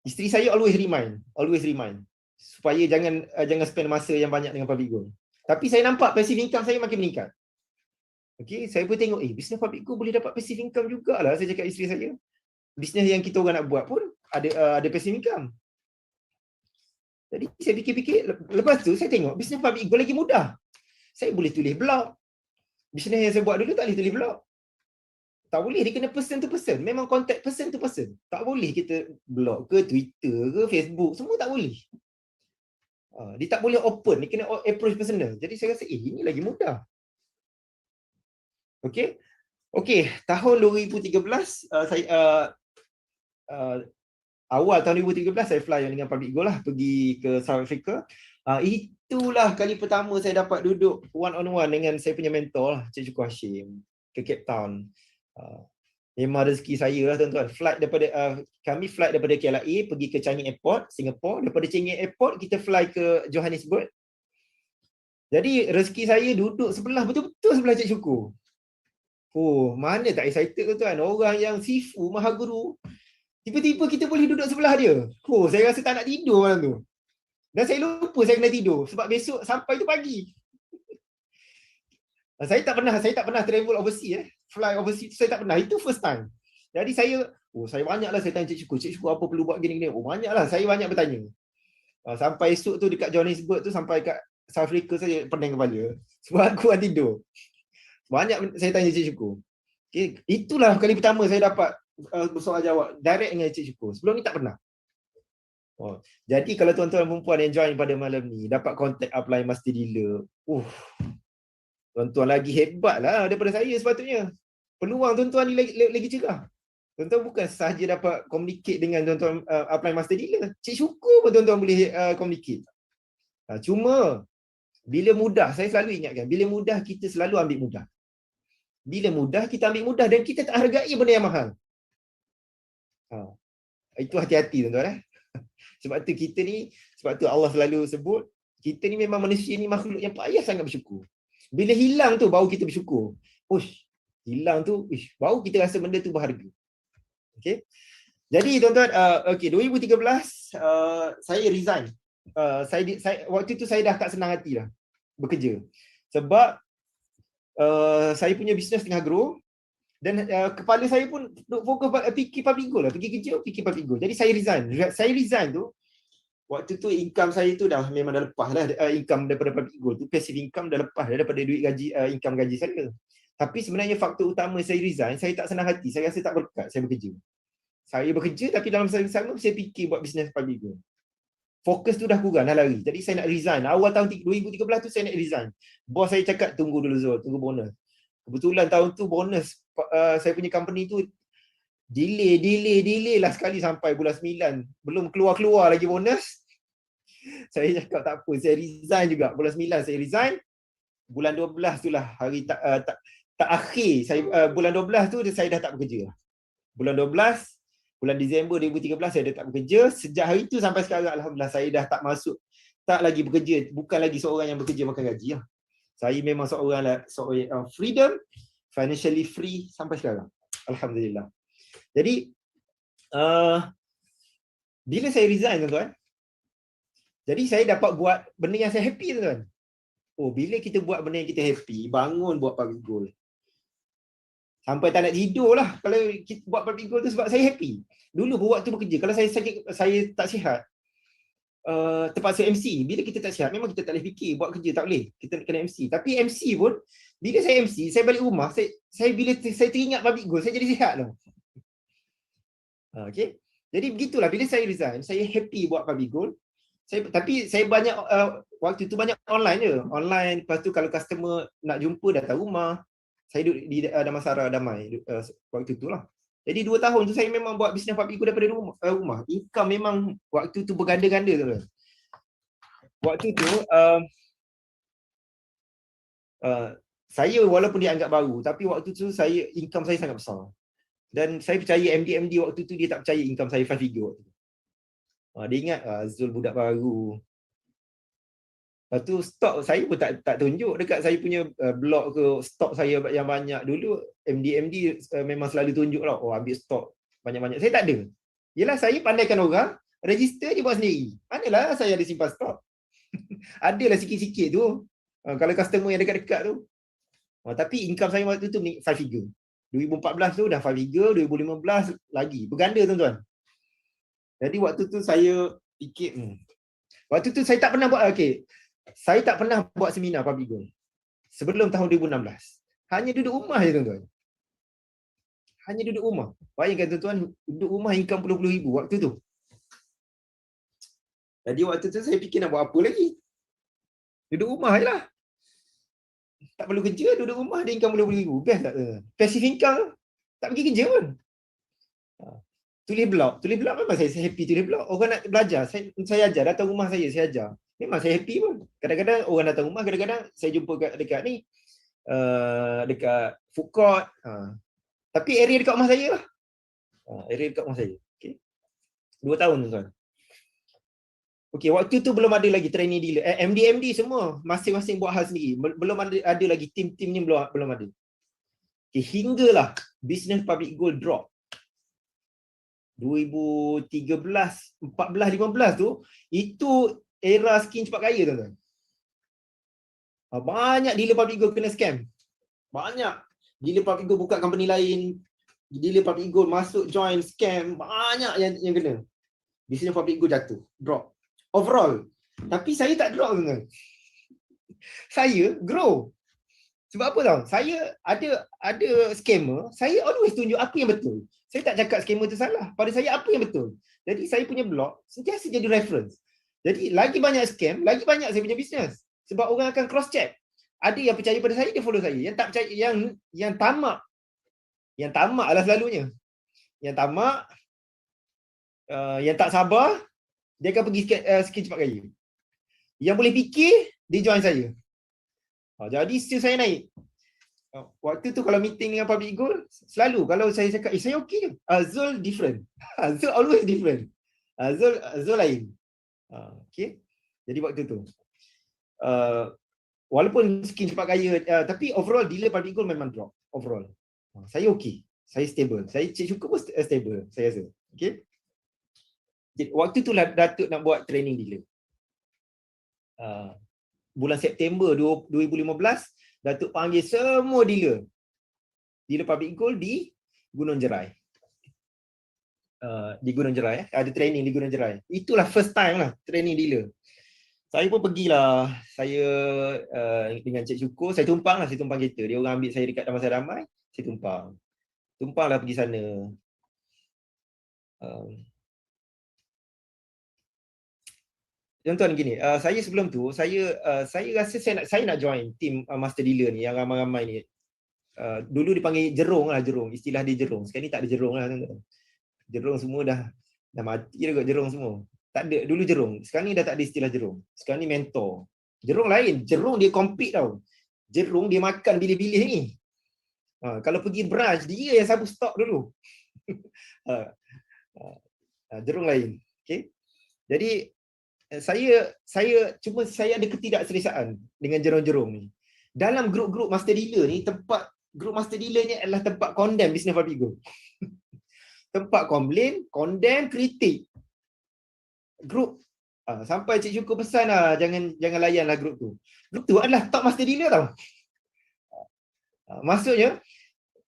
Isteri saya always remind supaya jangan spend masa yang banyak dengan Public Goal. Tapi saya nampak passive income saya makin meningkat. Okay, saya pun tengok, bisnes Public Goal boleh dapat passive income jugalah. Saya cakap isteri saya, bisnes yang kita orang nak buat pun ada passive income. Jadi saya fikir-fikir, lepas tu saya tengok bisnes Public Goal lagi mudah. Saya boleh tulis blog. Bisnes yang saya buat dulu tak boleh tulis blog. Tak boleh, dia kena person to person. Memang contact person to person. Tak boleh kita blog ke Twitter ke Facebook, semua tak boleh. Dia tak boleh open, dia kena approach personal. Jadi saya rasa, ini lagi mudah. Okay, tahun 2013, awal tahun 2013 saya fly dengan Public Goal lah, pergi ke South Africa. Itulah kali pertama saya dapat duduk one on one dengan saya punya mentor lah, Cik Syukur Hashim, ke Cape Town. Memang rezeki saya lah tuan-tuan. Kami flight daripada KLIA pergi ke Changi Airport, Singapore. Daripada Changi Airport kita fly ke Johannesburg. Jadi rezeki saya duduk betul-betul sebelah Cik Syukur. Oh, mana tak excited tuan-tuan. Orang yang sifu, maha guru, tiba-tiba kita boleh duduk sebelah dia. Oh, saya rasa tak nak tidur malam tu. Dan saya lupa saya kena tidur sebab besok sampai tu pagi. Saya tak pernah travel overseas, fly overseas, saya tak pernah. Itu first time. Jadi saya banyaklah saya tanya Cik Syukur apa perlu buat gini-gini. Banyaklah saya banyak bertanya. Sampai esok tu dekat Johannesburg tu, sampai kat South Africa saya pening kepala sebab aku tak tidur. Banyak saya tanya Cik Syukur. Okay. Itulah kali pertama saya dapat bersoal jawab direct dengan Cik Syukur. Sebelum ni tak pernah. Jadi kalau tuan-tuan dan perempuan yang join pada malam ni dapat contact upline master dealer, tuan-tuan lagi hebat lah daripada saya sepatutnya. Peluang tuan-tuan ni lagi cerah. Tuan-tuan bukan sahaja dapat communicate dengan tuan-tuan upline master dealer. Cik Syukur pun tuan-tuan boleh communicate. Cuma bila mudah, saya selalu ingatkan, bila mudah kita selalu ambil mudah. Bila mudah kita ambil mudah dan kita tak hargai benda yang mahal. Itu hati-hati tuan-tuan. Sebab tu kita ni, sebab tu Allah selalu sebut, kita ni memang manusia ni makhluk yang payah sangat bersyukur. Bila hilang tu baru kita bersyukur. Hilang tu, baru kita rasa benda tu berharga. Okay. Jadi tuan-tuan, 2013 saya resign. Waktu tu saya dah tak senang hati dah bekerja. Sebab saya punya bisnes tengah grow dan kepala saya pun fokus fikir public goal lah. Pergi kerja, fikir public goal. Jadi saya resign. Saya resign tu, waktu tu income saya tu dah memang dah lepas lah. Income daripada public goal tu, passive income dah lepas dah daripada duit gaji, income gaji saya. Tapi sebenarnya faktor utama saya resign, saya tak senang hati. Saya rasa tak berkat saya bekerja. Saya bekerja tapi dalam masa yang sama saya fikir buat bisnes public goal. Fokus tu dah kurang, dah lari. Jadi saya nak resign. Awal tahun 2013 tu saya nak resign. Bos saya cakap tunggu dulu Zul, tunggu bonus. Kebetulan tahun tu bonus saya punya company tu delay lah sekali sampai bulan 9. Belum keluar lagi bonus. Saya cakap tak apa, saya resign juga. Bulan 9 saya resign. Bulan 12 tu lah hari tak akhir saya bulan 12 tu saya dah tak bekerja. Bulan 12, bulan Disember 2013 saya dah tak bekerja. Sejak hari tu sampai sekarang alhamdulillah saya dah tak lagi bekerja, bukan lagi seorang yang bekerja makan gaji lah. Saya memang seorang freedom, financially free sampai sekarang. Alhamdulillah. Jadi bila saya resign tuan-tuan, jadi saya dapat buat benda yang saya happy tuan-tuan. Bila kita buat benda yang kita happy, bangun buat public goal. Sampai tak nak tidur lah kalau kita buat public goal tu sebab saya happy. Dulu waktu bekerja, kalau saya sakit, saya tak sihat, terpaksa MC. Bila kita tak sihat, memang kita tak boleh fikir buat kerja, tak boleh. Kita kena MC. Tapi MC pun, bila saya MC, saya balik rumah, bila saya teringat public goal, saya jadi sihat lah. Okay. Jadi begitulah, bila saya resign, saya happy buat public goal. Tapi saya banyak, waktu tu banyak online je. Online, lepas tu kalau customer nak jumpa, datang rumah. Saya duduk di Damansara Damai waktu tu lah. Jadi 2 tahun tu saya memang buat bisnes public goal daripada rumah. Income memang waktu tu berganda-ganda tu. Waktu tu saya walaupun dianggap baru, tapi waktu tu income saya sangat besar. Dan saya percaya MD waktu tu dia tak percaya income saya 5 figure waktu tu. Dia ingat Zul budak baru. Lepas tu stok saya pun tak tunjuk dekat saya punya blog ke stok saya yang banyak. Dulu MD memang selalu tunjuk lah, ambil stok banyak-banyak. Saya tak ada. Yelah saya pandaikan orang, register je buat sendiri. Manalah saya ada simpan stok. Adalah sikit-sikit tu. Kalau customer yang dekat-dekat tu. Tapi income saya waktu tu 5 figure. 2014 tu dah 5 figure, 2015 lagi. Berganda tuan-tuan. Jadi waktu tu saya fikir, waktu tu saya tak pernah buat, saya tak pernah buat seminar public goal sebelum tahun 2016. Hanya duduk rumah je tuan-tuan. Hanya duduk rumah. Bayangkan tuan-tuan, duduk rumah income puluh-puluh ribu waktu tu. Jadi waktu tu saya fikir nak buat apa lagi. Duduk rumah je lah. Tak perlu kerja, duduk rumah ada income puluh-puluh ribu. Best tak tuan-tuan? Passive income, tak pergi kerja pun. Tulis blog memang saya happy tulis blog. Orang nak belajar, saya ajar, datang rumah saya ajar. Memang saya happy pun. Kadang-kadang orang datang rumah, kadang-kadang saya jumpa dekat ni, dekat food court. Tapi area dekat rumah saya lah. Area dekat rumah saya. Okay. 2 tahun tuan. Okay, waktu tu belum ada lagi training dealer. MD semua masing-masing buat hal sendiri. Belum ada lagi tim-tim ni belum ada. Okay, hinggalah business public goal drop. 2013, 14, 15 tu, itu era skin cepat kaya tuan-tuan. Banyak dealer public goal kena scam. Banyak. Dealer public goal buka company lain. Dealer public goal masuk join scam. Banyak yang kena. Business public goal jatuh. Drop. Overall. Tapi saya tak drop tuan-tuan. Saya grow. Sebab apa tau? Saya ada scammer, saya always tunjuk apa yang betul. Saya tak cakap scammer tu salah. Pada saya apa yang betul. Jadi saya punya blog sentiasa jadi reference. Jadi lagi banyak scam, lagi banyak saya punya bisnes. Sebab orang akan cross check. Ada yang percaya pada saya, dia follow saya. Yang tak percaya, yang tamak. Yang tamak lah selalunya. Yang tamak, yang tak sabar, dia akan pergi skin cepat kaya. Yang boleh fikir, dia join saya. Jadi skill saya naik. Waktu tu kalau meeting dengan public goal, selalu kalau saya cakap, saya okey je. Zul different. Zul always different. Zul lain. Okay. Jadi waktu tu. Walaupun skin cepat kaya, tapi overall dealer public goal memang drop. Overall. Saya okey. Saya stable. Saya cukup pun stable, saya rasa. Okay. Waktu tu lah Datuk nak buat training dealer. Bulan September 2015, Datuk panggil semua dealer public goal di Gunung Jerai. Di Gunung Jerai, ada training di Gunung Jerai. Itulah first time lah training dealer. Saya pun pergilah, saya dengan Cik Syukur, saya tumpang kereta. Dia orang ambil saya dekat Damansara Damai, saya tumpanglah pergi sana. Tuan-tuan gini, saya sebelum tu, saya rasa saya nak join tim master dealer ni, yang ramai-ramai ni. Dulu dipanggil jerung. Istilah dia jerung. Sekarang ni tak ada jerung lah. Jerung semua dah mati dah kot jerung semua. Tak ada, dulu jerung. Sekarang ni dah tak ada istilah jerung. Sekarang ni mentor. Jerung lain, jerung dia compete tau. Jerung dia makan bilih-bilih ni. Kalau pergi branch, dia yang sabu stok dulu. Jerung lain. Okay? Jadi, saya ada ketidakselesaan dengan jerung-jerung ni. Dalam grup-grup master dealer ni, grup master dealer ni adalah tempat condemn business public goal. Tempat komplain, condemn, kritik. Grup sampai Cik Syukur pesan lah, jangan layan lah grup tu. Grup tu adalah top master dealer tau. Maksudnya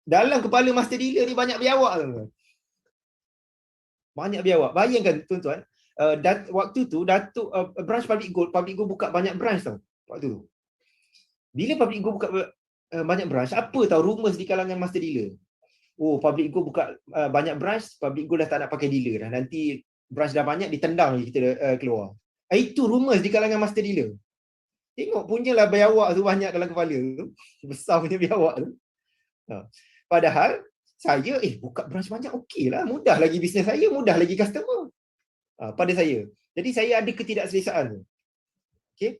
dalam kepala master dealer ni banyak biawak tu. Banyak biawak. Bayangkan tuan-tuan, waktu tu Datuk branch public goal buka banyak branch tau waktu tu. Bila public goal buka banyak branch, apa tahu rumors di kalangan master dealer? Public goal buka banyak branch, public goal dah tak nak pakai dealer dah. Nanti branch dah banyak, ditendang kita keluar. Itu rumors di kalangan master dealer. Tengok punyalah biawak tu banyak dalam kepala tu. Besar punya biawak tu. Padahal saya buka branch banyak okeylah, mudah lagi bisnes saya, mudah lagi customer. Pada saya. Jadi saya ada ketidakselesaan tu. Okey.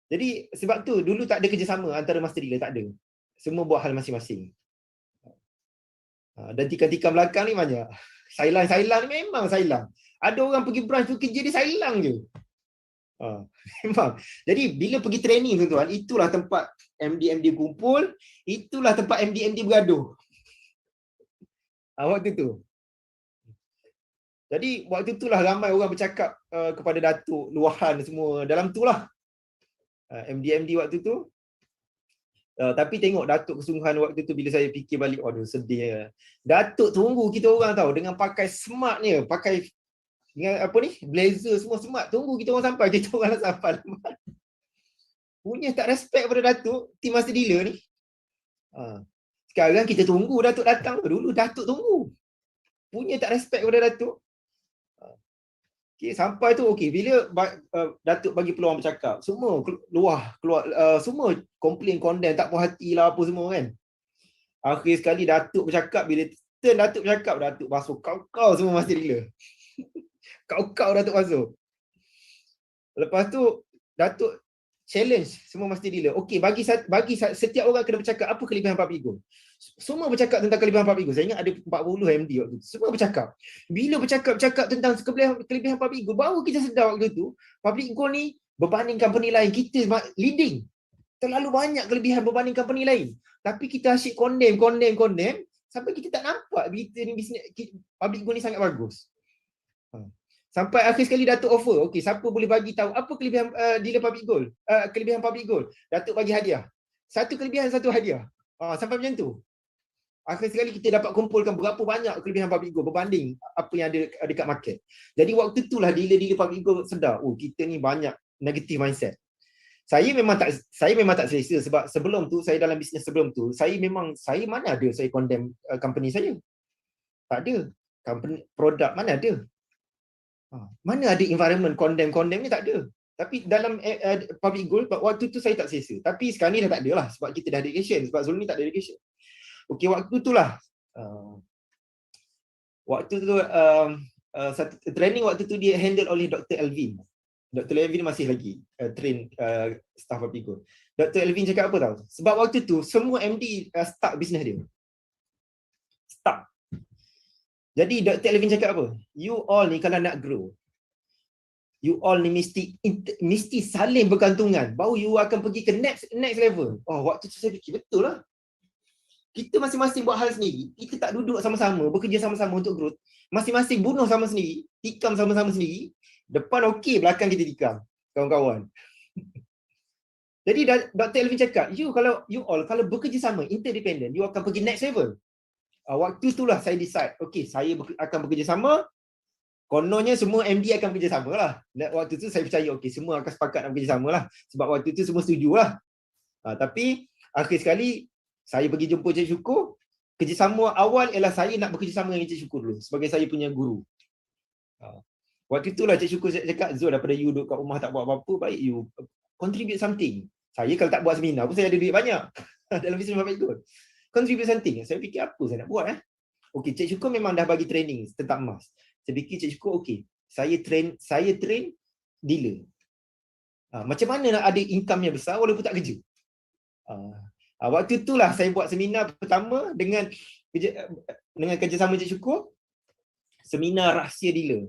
Jadi sebab tu dulu tak ada kerjasama antara master dealer, tak ada. Semua buat hal masing-masing. Dan tikam-tikam belakang ni banyak. Sailang ni memang sailang. Ada orang pergi branch tu kerja dia sailang je. Memang. Jadi bila pergi training tuan-tuan, itulah tempat MD-MD kumpul, itulah tempat MD-MD bergaduh. Waktu tu. Jadi waktu itulah ramai orang bercakap kepada Datuk, luahan semua dalam tu lah. MD-MD waktu tu. Tapi tengok Datuk kesungguhan waktu tu, bila saya fikir balik, aduh sedih. Datuk tunggu kita orang tahu dengan pakai smartnya, pakai dengan apa ni, blazer semua smart, tunggu kita orang sampai, kita orang dah sampai. Punya tak respect pada Datuk, tim master dealer ni. Sekarang kita tunggu Datuk datang, dulu Datuk tunggu. Punya tak respect pada Datuk. Okay, sampai tu bila Datuk bagi peluang bercakap, semua keluar semua komplain, condemn, tak puas hati lah apa semua kan. Akhir sekali Datuk bercakap, bila turn Datuk bercakap, Datuk basuh kau semua master dealer. Kau Datuk basuh. Lepas tu Datuk challenge semua master dealer. Okey, bagi setiap orang kena bercakap apa kelebihan public goal. Semua bercakap tentang kelebihan public goal. Saya ingat ada 40 MD waktu tu. Semua bercakap. Bila bercakap tentang kelebihan public goal, baru kita sedar waktu tu, public goal ni berbanding company lain, kita leading. Terlalu banyak kelebihan berbanding company lain. Tapi kita asyik condemn sampai kita tak nampak kita ni bisnes public goal ni sangat bagus. Sampai akhir sekali Datuk offer, okey, siapa boleh bagi tahu apa kelebihan dealer public goal? Kelebihan public goal. Datuk bagi hadiah. Satu kelebihan, satu hadiah. Sampai macam tu. Akhir sekali kita dapat kumpulkan berapa banyak kelebihan public goal berbanding apa yang ada dekat market. Jadi waktu itulah dealer-dealer public goal sedar, kita ni banyak negative mindset. Saya memang tak selesa, sebab sebelum tu, saya dalam bisnes sebelum tu, saya mana ada saya condemn company saya. Tak ada. Company produk mana ada. Mana ada environment condemn ni, tak ada. Tapi dalam public goal, waktu tu saya tak selesa. Tapi sekarang ni dah tak ada lah, sebab kita dah dedication. Sebab sebelum ni tak ada dedication. Okey, waktu tu lah. Waktu tu training waktu tu dia handle oleh Dr. Alvin. Dr. Levin masih lagi train staff Papigo. Dr. Levin cakap apa tahu? Sebab waktu tu semua MD start bisnes dia. Start. Jadi Dr. Levin cakap apa? You all ni kalau nak grow, you all ni mesti saling bergantungan. Baru you akan pergi ke next level. Oh, waktu tu saya fikir betul lah. Kita masing-masing buat hal sendiri. Kita tak duduk sama-sama, bekerja sama-sama untuk growth. Masing-masing bunuh sama sendiri, tikam sama-sama sendiri. Depan okey, belakang kita tikam. Kawan-kawan. Jadi Dr. Elvin cakap, you all kalau bekerja sama, interdependent, you akan pergi next level. Waktu itulah saya decide, okey, saya akan bekerja sama. Kononnya semua MD akan bekerja sama lah. Waktu tu saya percaya, okey, semua akan sepakat nak bekerja sama lah. Sebab waktu tu semua setuju lah. Tapi akhir sekali, saya pergi jumpa Cik Syukur. Kerjasama awal ialah saya nak bekerja sama dengan Cik Syukur dulu. Sebagai saya punya guru. Waktu itulah Cik Syukur cakap, Zul, daripada you duduk kat rumah tak buat apa-apa, baik you contribute something. Saya kalau tak buat seminar pun saya ada duit banyak. Dalam bisnes Bapak Ikut. Contribute something. Saya fikir apa saya nak buat. Okey, Cik Syukur memang dah bagi training tentang emas. Saya fikir Cik Syukur, okey, saya train dealer. Macam mana nak ada income yang besar walaupun tak kerja. Waktu itulah saya buat seminar pertama dengan kerjasama Cik Syukur. Seminar rahsia dealer.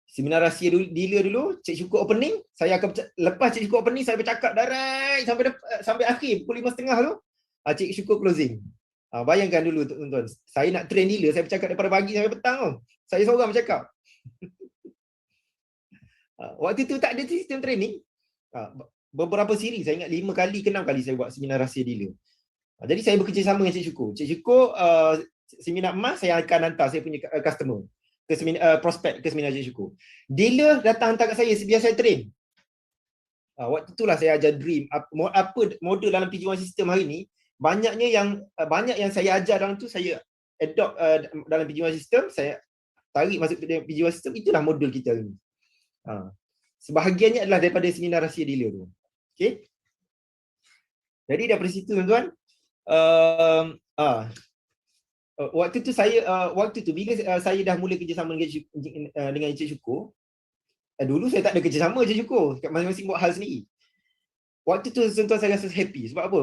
Seminar rahsia dealer dulu, Cik Syukur opening, saya akan lepas Cik Syukur opening saya bercakap direct sampai akhir pukul 5.30 tu. Cik Syukur closing. Bayangkan dulu tuan-tuan, saya nak train dealer, saya bercakap daripada pagi sampai petang tu. Saya seorang bercakap. Waktu tu tak ada sistem training. Beberapa siri, saya ingat 5 kali ke 6 kali saya buat seminar rahsia dealer. Jadi saya bekerjasama dengan Cik Syukur. Cik Syukur seminar emas saya akan hantar saya punya customer ke seminar prospek ke seminar Cik Syukur. Dealer datang hantar kat saya biar saya train. Waktu itulah saya ajar dream apa model dalam PG1 system hari ni. Banyak yang saya ajar dalam tu saya adopt dalam PG1 system, saya tarik masuk ke PG1 system. Itulah modul kita hari ni. Sebahagiannya adalah daripada seminar rahsia dealer tu. Okey. Jadi daripada situ tuan-tuan, waktu tu bila saya dah mula kerjasama dengan Encik Syukur, dulu saya tak ada kerjasama Encik Syukur, masing-masing buat hal sendiri. Waktu tu tuan-tuan saya rasa happy sebab apa?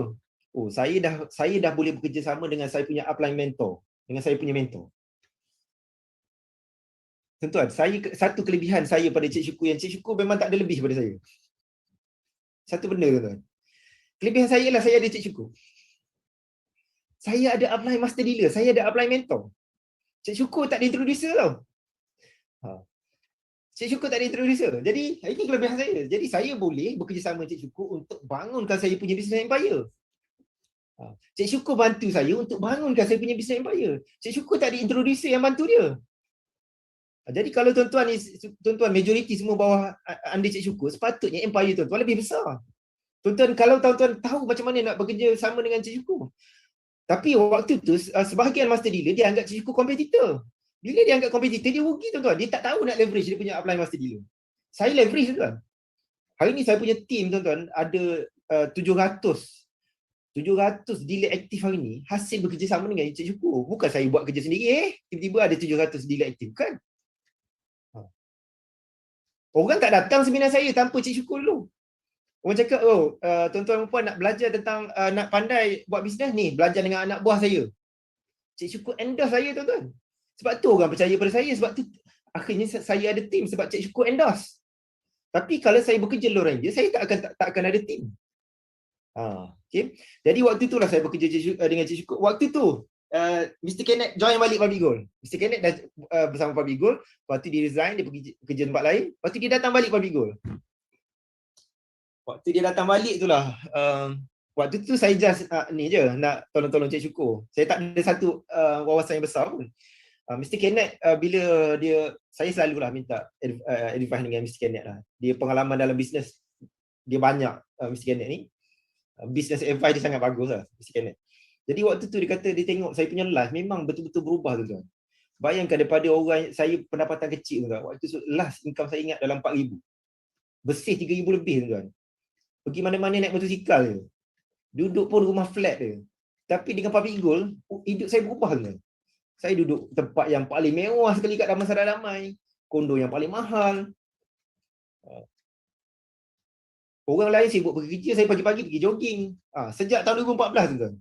Oh, saya dah boleh bekerjasama dengan saya punya upline mentor, dengan saya punya mentor. Tuan-tuan, satu kelebihan saya pada Cik Syukur, yang Cik Syukur memang tak ada lebih pada saya. Satu benda tuan-tuan. Kelebihan saya ialah saya ada Cik Syukur. Saya ada upline master dealer, saya ada upline mentor. Cik Syukur tak ada introducer tau. Cik Syukur tak ada introducer. Jadi, ini kelebihan saya. Jadi, saya boleh bekerjasama Cik Syukur untuk bangunkan saya punya business empire. Cik Syukur bantu saya untuk bangunkan saya punya business empire. Cik Syukur tak ada introducer yang bantu dia. Jadi, kalau tuan-tuan majoriti semua bawah under Cik Syukur, sepatutnya empire tuan-tuan lebih besar. Tuan-tuan, kalau tuan-tuan tahu macam mana nak bekerja sama dengan Cik Syukur. Tapi waktu tu sebahagian master dealer dia anggap Cik Syukur kompetitor. Bila dia anggap kompetitor, dia rugi tuan-tuan. Dia tak tahu nak leverage dia punya upline master dealer. Saya leverage tuan-tuan. Hari ni saya punya team tuan-tuan ada 700 dealer aktif hari ni hasil bekerjasama dengan Cik Syukur. Bukan saya buat kerja sendiri tiba-tiba ada 700 dealer aktif, kan? Orang tak datang seminar saya tanpa Cik Syukur dulu. Orang cakap, tuan-tuan dan puan nak belajar tentang nak pandai buat bisnes ni, belajar dengan anak buah saya. Cik Syukur endorse saya tuan-tuan. Sebab tu orang percaya pada saya, sebab tu akhirnya saya ada tim sebab Cik Syukur endorse. Tapi kalau saya bekerja lorang je, saya tak akan ada tim. Okay. Jadi waktu itulah saya bekerja dengan Cik Syukur. Waktu tu Mr. Kenneth join balik Public Gold. Mr. Kenneth dah bersama Public Gold. Lepas tu dia resign, dia pergi kerja tempat lain. Lepas tu dia datang balik Public Gold. Waktu dia datang balik itulah, waktu tu saya just ni je nak tolong-tolong Cik Syukur. Saya tak ada satu wawasan yang besar pun. Mr. Kenneth bila saya selalulah minta advice dengan Mr. Kenneth lah. Dia pengalaman dalam bisnes dia banyak, Mr. Kenneth ni. Business advice dia sangat bagus lah, Mr. Kenneth. Jadi waktu tu dia kata dia tengok saya punya life memang betul-betul berubah tuan-tuan. Bayangkan daripada orang saya pendapatan kecil tuan-tuan. Waktu tu last income saya ingat dalam 4,000. Bersih 3,000 lebih tuan-tuan. Pergi mana-mana naik motosikal je. Duduk pun rumah flat je. Tapi dengan Public Gold, hidup saya berubah tuan. Saya duduk tempat yang paling mewah sekali kat Damansara Damai. Kondo yang paling mahal. Orang lain sibuk pergi kerja, saya pagi-pagi pergi jogging. Sejak tahun 2014 tuan.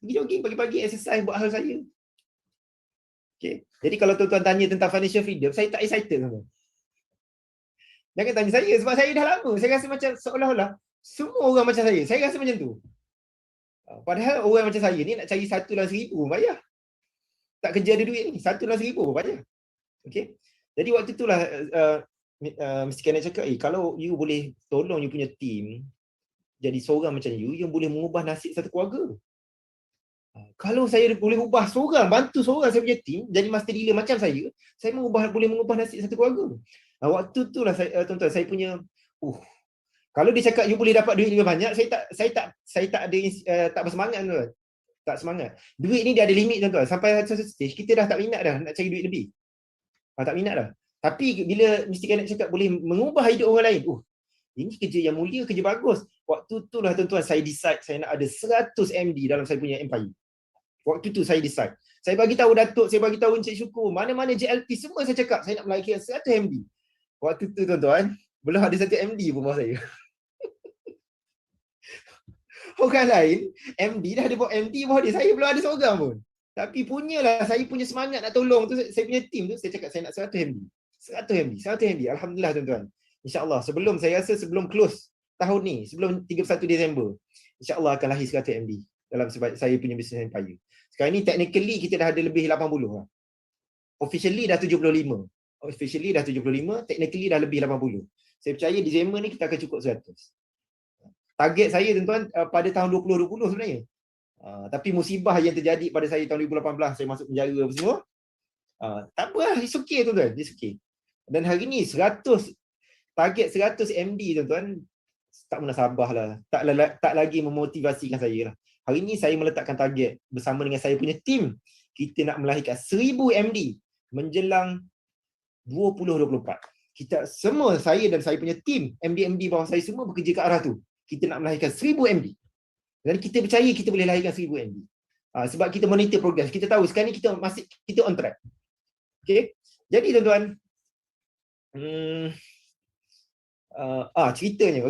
Pergi jogging pagi-pagi, exercise, buat hal saya. Okay. Jadi kalau tuan-tuan tanya tentang financial freedom, saya tak excited tuan. Jangan tanya saya sebab saya dah lama. Saya rasa macam seolah-olah semua orang macam saya. Saya rasa macam tu. Padahal orang macam saya ni nak cari 1 dalam 1000 pun payah. Tak kerja ada duit ni, 1 dalam 1000 pun payah. Okay. Jadi waktu itulah Mr. Kenneth cakap, kalau you boleh tolong you punya team jadi seorang macam you yang boleh mengubah nasib satu keluarga. Kalau saya boleh ubah seorang, bantu seorang saya punya team jadi master dealer macam saya boleh mengubah nasib satu keluarga. Waktu tu lah tuan-tuan, saya punya kalau dia cakap you boleh dapat duit lebih banyak, saya tak ada tak bersemangat tuan. Tak semangat. Duit ni dia ada limit tuan-tuan. Sampai satu stage kita dah tak minat dah nak cari duit lebih. Tak minat dah. Tapi bila Mr. Kenneth cakap boleh mengubah hidup orang lain, ini kerja yang mulia, kerja bagus. Waktu tu lah tuan-tuan saya decide saya nak ada 100 MD dalam saya punya empire. Waktu tu saya decide. Saya bagi tahu Datuk, saya bagi tahu Encik Syukur, mana-mana JLP semua saya cakap saya nak melahirkan 100 MD. Waktu tu tuan-tuan, belum ada 1 MD pun bawah saya. Orang lain, MD dah ada buat MD bawah dia, saya belum ada seorang pun. Tapi punyalah, saya punya semangat nak tolong tu, saya punya team tu, saya cakap saya nak 100 MD. 100 MD. Alhamdulillah tuan-tuan. InsyaAllah, saya rasa sebelum close tahun ni, sebelum 31 Disember, InsyaAllah akan lahir 100 MD dalam sebab saya punya business empire. Sekarang ni technically kita dah ada lebih 80 lah. Officially dah 75. Technically dah lebih 80. Saya percaya Disember ni kita akan cukup 100. Target saya tuan-tuan pada tahun 2020 sebenarnya. Tapi musibah yang terjadi pada saya tahun 2018, saya masuk penjara apa semua. Tak apa lah, it's okay tuan-tuan. It's okay. Dan hari ni target 100 MD tuan-tuan, tak pernah sabar lah. Tak lagi memotivasikan saya lah. Hari ni saya meletakkan target bersama dengan saya punya team. Kita nak melahirkan 1000 MD menjelang 2024. Kita semua, saya dan saya punya team, MD-MD bawah saya semua bekerja ke arah tu. Kita nak melahirkan 1000 MD. Dan kita percaya kita boleh lahirkan 1000 MD. Sebab kita monitor progress. Kita tahu sekarang ni kita on track. Okay. Jadi tuan-tuan, ceritanya,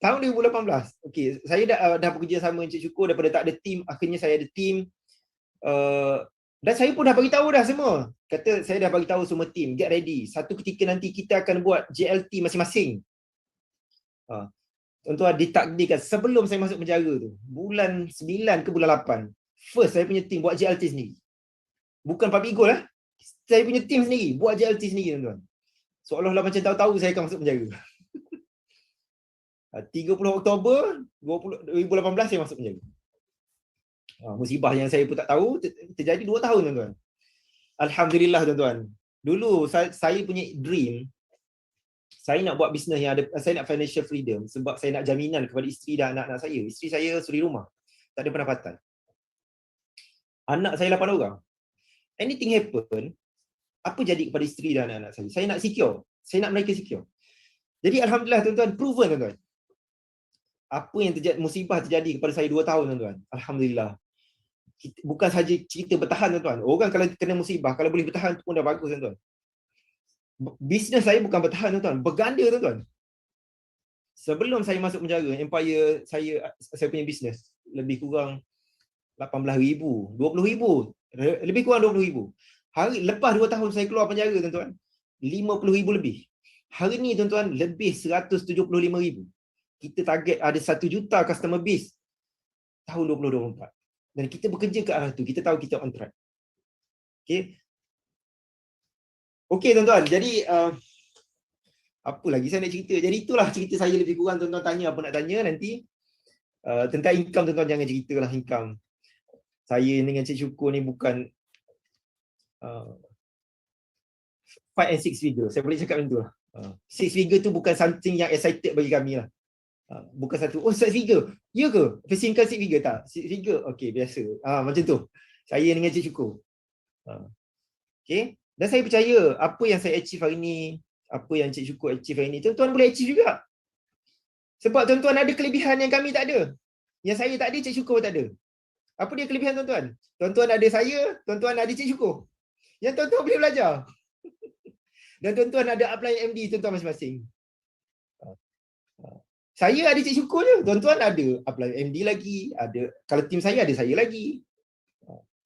tahun 2018, saya dah bekerja sama Encik Syukur daripada tak ada team, akhirnya saya ada team. Dan saya pun dah bagi tahu dah semua. Kata saya dah bagi tahu semua team, get ready. Satu ketika nanti kita akan buat JLT masing-masing. Tuan-tuan ditakdirkan sebelum saya masuk penjara tu, bulan 9 ke bulan 8, first saya punya team buat JLT sendiri. Bukan public goal lah. Saya punya team sendiri buat JLT sendiri tuan-tuan. Seolah-olah macam tahu-tahu saya akan masuk penjara. 30 Oktober 2018 saya masuk penjara. Musibah yang saya pun tak tahu terjadi 2 tahun tuan-tuan. Alhamdulillah tuan-tuan. Dulu saya punya dream, saya nak buat bisnes yang ada, saya nak financial freedom sebab saya nak jaminan kepada isteri dan anak-anak saya. Isteri saya suri rumah, tak ada pendapatan. Anak saya 8 orang. Anything happen, apa jadi kepada isteri dan anak-anak saya? Saya nak secure. Saya nak mereka secure. Jadi alhamdulillah tuan-tuan, proven tuan-tuan. Apa yang terjadi, musibah terjadi kepada saya 2 tahun tuan-tuan. Alhamdulillah. Bukan saja cerita bertahan tuan-tuan. Orang kalau kena musibah, kalau boleh bertahan pun dah bagus tuan-tuan. Bisnes saya bukan bertahan tuan-tuan, berganda tuan-tuan. Sebelum saya masuk penjara, empire saya punya bisnes lebih kurang 18,000, 20,000, lebih kurang 20,000. Lepas 2 tahun saya keluar penjara tuan-tuan, 50,000 lebih. Hari ni tuan-tuan lebih 175,000. Kita target ada 1 juta customer base tahun 2024. Dan kita bekerja ke arah tu. Kita tahu kita on track. Okey tuan-tuan. Jadi apa lagi saya nak cerita. Jadi itulah cerita saya lebih kurang. Tuan-tuan tanya apa nak tanya nanti. Tentang income tuan-tuan jangan ceritalah income. Saya dengan Cik Syukur ni bukan 5 and 6 figure. Saya boleh cakap macam tu lah. 6 figure tu bukan something yang excited bagi kami lah. Bukan satu, 6 figure. Ya ke? Facing income 6 figure tak? 6 figure? Okey, biasa. Macam tu. Saya dengan Cik Syukur. Okay. Dan saya percaya apa yang saya achieve hari ni, apa yang Cik Syukur achieve hari ni, tuan-tuan boleh achieve juga. Sebab tuan-tuan ada kelebihan yang kami tak ada. Yang saya tak ada, Cik Syukur tak ada. Apa dia kelebihan tuan-tuan? Tuan-tuan ada saya, tuan-tuan ada Cik Syukur. Yang tuan-tuan boleh belajar. Dan tuan-tuan ada upline MD tuan-tuan masing-masing. Saya ada Cik Syukur je. Tuan-tuan ada apply MD lagi, ada kalau tim saya ada saya lagi.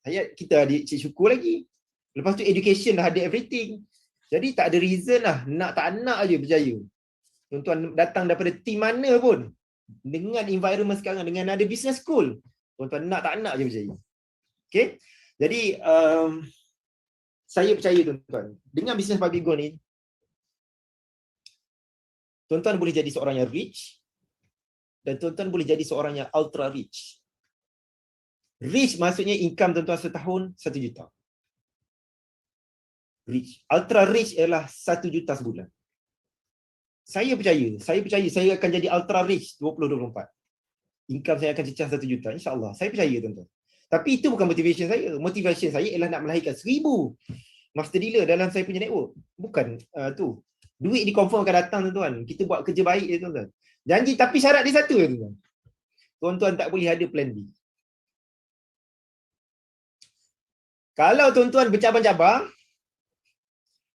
Kita ada Cik Syukur lagi. Lepas tu education dah ada everything. Jadi tak ada reason lah, nak tak nak je berjaya. Tuan-tuan datang daripada tim mana pun, dengan environment sekarang, dengan ada business school, tuan-tuan nak tak nak je berjaya. Okay. Jadi saya percaya tuan-tuan, dengan business public goal ni, tuan-tuan boleh jadi seorang yang rich dan tuan-tuan boleh jadi seorang yang ultra rich. Rich maksudnya income tuan-tuan setahun 1 juta. Rich. Ultra rich ialah 1 juta sebulan. Saya percaya saya akan jadi ultra rich 2024. Income saya akan cecah 1 juta, insya-Allah. Saya percaya tuan-tuan. Tapi itu bukan motivation saya. Motivation saya ialah nak melahirkan 1000 master dealer dalam saya punya network. Bukan tu. Duit ni confirm akan datang tuan-tuan. Kita buat kerja baik je tuan-tuan. Janji, tapi syarat dia satu tuan-tuan. Tuan-tuan tak boleh ada plan B. Kalau tuan-tuan bercabang-cabang,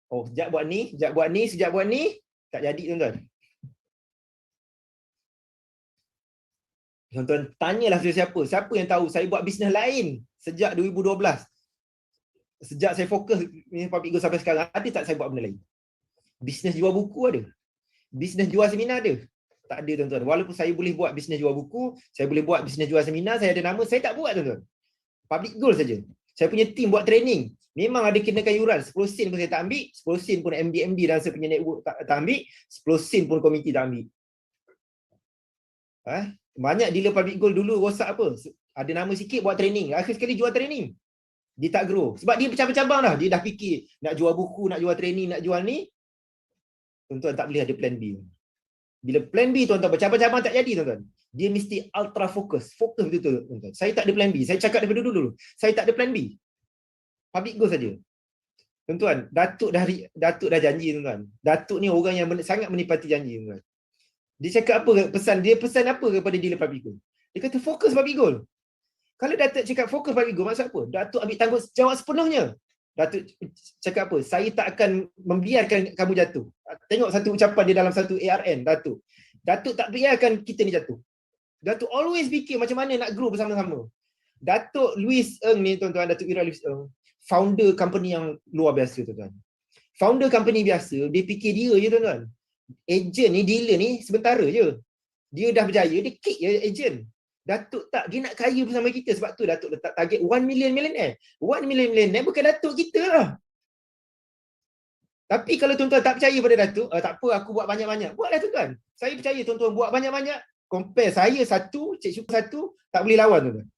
oh, sekejap buat ni, sekejap buat ni, tak jadi tuan-tuan. Tuan-tuan tanyalah siapa yang tahu saya buat bisnes lain sejak 2012. Sejak saya fokus ni public goal sampai sekarang, ada tak saya buat benda lain? Bisnes jual buku ada. Bisnes jual seminar ada. Tak ada tuan-tuan. Walaupun saya boleh buat bisnes jual buku, saya boleh buat bisnes jual seminar, saya ada nama, saya tak buat tuan-tuan. Public goal saja. Saya punya team buat training. Memang ada kenakan yuran, 10 sen pun saya tak ambil, 10 sen pun MD dan saya punya network tak ambil, 10 sen pun komiti tak ambil. Banyak dealer public goal dulu rosak apa? Ada nama sikit buat training, akhir sekali jual training. Dia tak grow. Sebab dia bercabang-cabang dah. Dia dah fikir nak jual buku, nak jual training, nak jual ni. Tuan-tuan tak boleh ada plan B. Bila plan B tuan-tuan bercabang-cabang tak jadi tuan-tuan. Dia mesti ultra fokus. Fokus betul-betul tuan-tuan. Saya tak ada plan B. Saya cakap daripada dulu. Saya tak ada plan B. Public goal saja. Tuan-tuan, Datuk dah janji tuan-tuan. Datuk ni orang yang sangat menepati janji tuan-tuan. Dia cakap apa pesan? Dia pesan apa kepada dealer public goal? Dia kata fokus public goal. Kalau Datuk cakap fokus public goal, maksud apa? Datuk ambil tanggungjawab sepenuhnya. Datuk cakap apa? Saya tak akan membiarkan kamu jatuh. Tengok satu ucapan dia dalam satu ARN, Datuk. Datuk tak biarkan kita ni jatuh. Datuk always fikir macam mana nak grow bersama-sama. Datuk Louis Ng ni tuan-tuan, Datuk Ira Louis Ng, founder company yang luar biasa tuan-tuan. Founder company biasa, dia fikir dia je tuan-tuan. Agent ni, dealer ni sementara je. Dia dah berjaya, dia kick je agent. Datuk tak, dia nak kaya bersama kita. Sebab tu Datuk letak target 1 million millionaire. 1 million millionaire bukan Datuk kita lah. Tapi kalau tuan-tuan tak percaya pada Datuk, tak apa, aku buat banyak-banyak. Buatlah tuan-tuan. Saya percaya tuan-tuan buat banyak-banyak. Compare saya satu, Cik Syukur satu, tak boleh lawan tuan-tuan.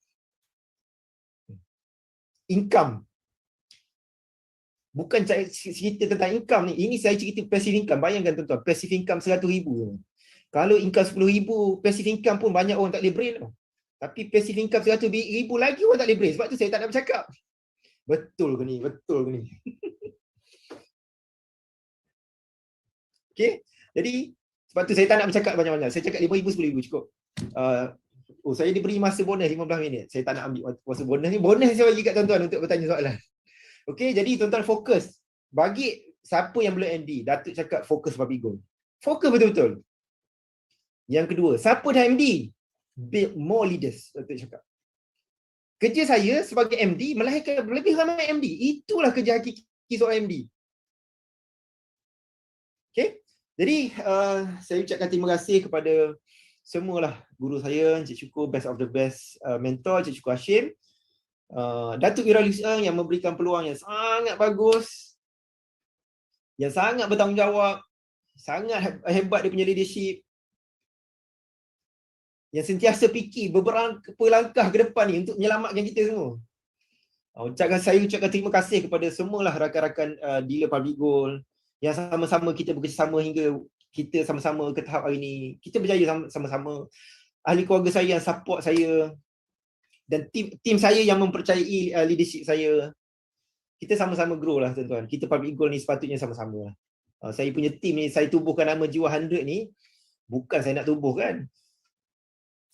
Income. Bukan cerita tentang income ni. Ini saya cerita passive income. Bayangkan tuan-tuan, passive income 100,000. Kalau income 10,000, passive income pun banyak orang tak boleh brain. Tapi passive income 100,000 lagi orang tak boleh brain. Sebab tu saya tak nak bercakap. Betul ke ni? Betul ke ni? Okay. Jadi, sebab tu saya tak nak bercakap banyak-banyak. Saya cakap 5,000, 10,000 cukup. Saya diberi masa bonus 15 minit. Saya tak nak ambil masa bonus ni. Bonus saya bagi kat tuan-tuan untuk bertanya soalan. Okay, jadi tuan-tuan fokus. Bagi siapa yang belum MD, Datuk cakap fokus public goal. Fokus betul-betul. Yang kedua, siapa dah MD? Build more leaders, Datuk cakap. Kerja saya sebagai MD, melahirkan lebih ramai MD. Itulah kerja hakiki seorang MD. Okay, jadi saya ucapkan terima kasih kepada semualah guru saya, Encik Syukur, best of the best mentor, Encik Syukur Hashim. Datuk Ira Louis Ng yang memberikan peluang yang sangat bagus, yang sangat bertanggungjawab, sangat hebat dia punya leadership, yang sentiasa fikir beberapa langkah ke depan ni untuk menyelamatkan kita semua. Saya ucapkan terima kasih kepada semualah rakan-rakan dealer public goal yang sama-sama kita bekerjasama hingga kita sama-sama ke tahap hari ini. Kita berjaya sama-sama. Ahli keluarga saya yang support saya dan tim saya yang mempercayai leadership saya. Kita sama-sama grow lah tuan-tuan. Kita public goal ni sepatutnya sama-sama lah. Saya punya tim ni, saya tubuhkan nama Jiwa 100 ni, bukan saya nak tubuhkan.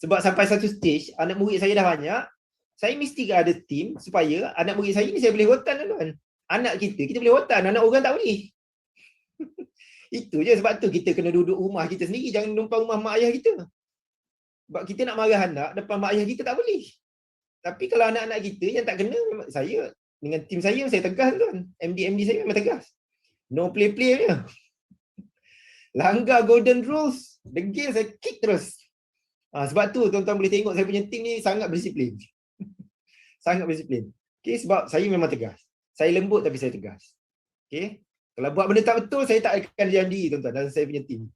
Sebab sampai satu stage, anak murid saya dah banyak, saya mesti ada tim supaya anak murid saya ni saya boleh rotan tuan-tuan. Anak kita boleh rotan, anak orang tak boleh. Itu je sebab tu kita kena duduk rumah kita sendiri, jangan numpang rumah mak ayah kita. Sebab kita nak marah anak depan mak ayah kita tak boleh. Tapi kalau anak-anak kita yang tak kena, saya dengan tim saya tegas tuan. MD saya memang tegas. No play-play punya. Langgar golden rules, degil saya kick terus. Sebab tu tuan-tuan boleh tengok saya punya tim ni sangat berdisiplin. Sangat berdisiplin. Okay, sebab saya memang tegas. Saya lembut tapi saya tegas. Okay. Kalau buat benda tak betul, saya tak akan janji tuan-tuan dan saya punya tim.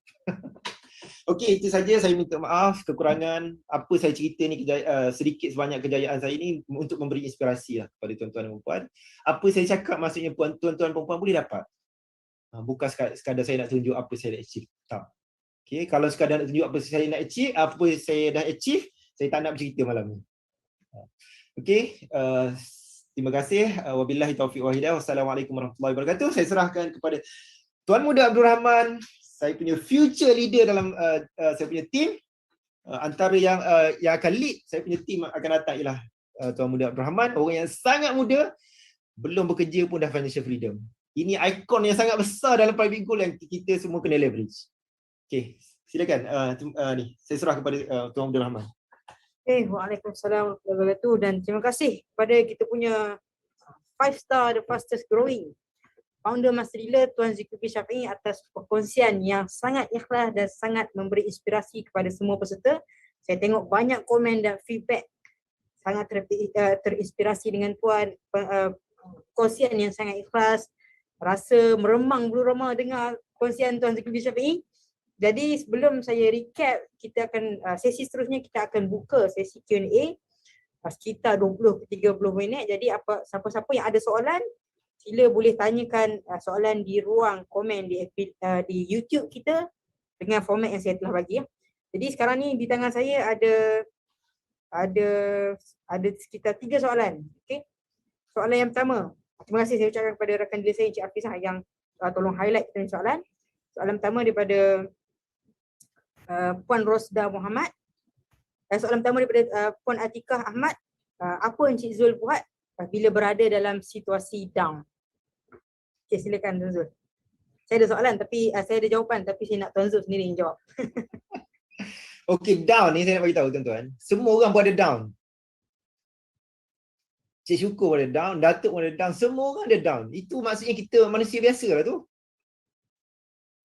Okey, itu saja. Saya minta maaf kekurangan apa saya cerita ni, sedikit sebanyak kejayaan saya ni untuk memberi inspirasi lah kepada tuan-tuan dan puan-puan. Apa saya cakap maksudnya tuan-tuan puan-puan boleh dapat. Bukan sekadar saya nak tunjuk apa saya dah achieve. Tak. Okey, kalau sekadar nak tunjuk apa saya nak achieve, apa saya dah achieve, saya tak nak bercerita malam ni. Okey, terima kasih. Wabillahi taufiq wal hidayah. Wassalamualaikum warahmatullahi wabarakatuh. Saya serahkan kepada Tuan Muda Abdul Rahman, saya punya future leader dalam saya punya team. Antara yang akan lead saya punya team akan datang ialah Tuan Muda Abdul Rahman, orang yang sangat muda, belum bekerja pun dah financial freedom. Ini ikon yang sangat besar dalam private goal yang kita semua kena leverage. Okey, silakan ni saya serah kepada Tuan Abdul Rahman. Waalaikumsalam warahmatullahi wabarakatuh, dan terima kasih kepada kita punya 5 star the fastest growing founder Master Dealer Tuan Zulkifli Syafiee atas perkongsian yang sangat ikhlas dan sangat memberi inspirasi kepada semua peserta. Saya tengok banyak komen dan feedback, sangat terinspirasi dengan Tuan, perkongsian yang sangat ikhlas, rasa meremang bulu roma dengar perkongsian Tuan Zulkifli Syafiee. Jadi sebelum saya recap, kita akan sesi seterusnya kita akan buka sesi Q&A sekitar 20 ke 30 minit. Jadi siapa-siapa yang ada soalan, sila boleh tanyakan soalan di ruang komen di YouTube kita dengan format yang saya telah bagi. Jadi sekarang ni di tangan saya ada sekitar 3 soalan. Okey. Soalan yang pertama, terima kasih saya ucapkan kepada rakan dealer saya Encik Hafizah yang tolong highlight kita ni soalan. Soalan pertama daripada Puan Rosda Muhammad. Soalan pertama daripada Puan Atikah Ahmad. Apa Encik Zul buat bila berada dalam situasi down? Okay, silakan Tuan Zul. Saya ada soalan tapi saya ada jawapan, tapi saya nak Tuan Zul sendiri yang jawab. Okey, down ni saya nak bagi tahu tuan-tuan. Semua orang pun ada down. Cik Syukur pun ada down, Datuk pun ada down, semua orang ada down. Itu maksudnya kita manusia biasa lah tu.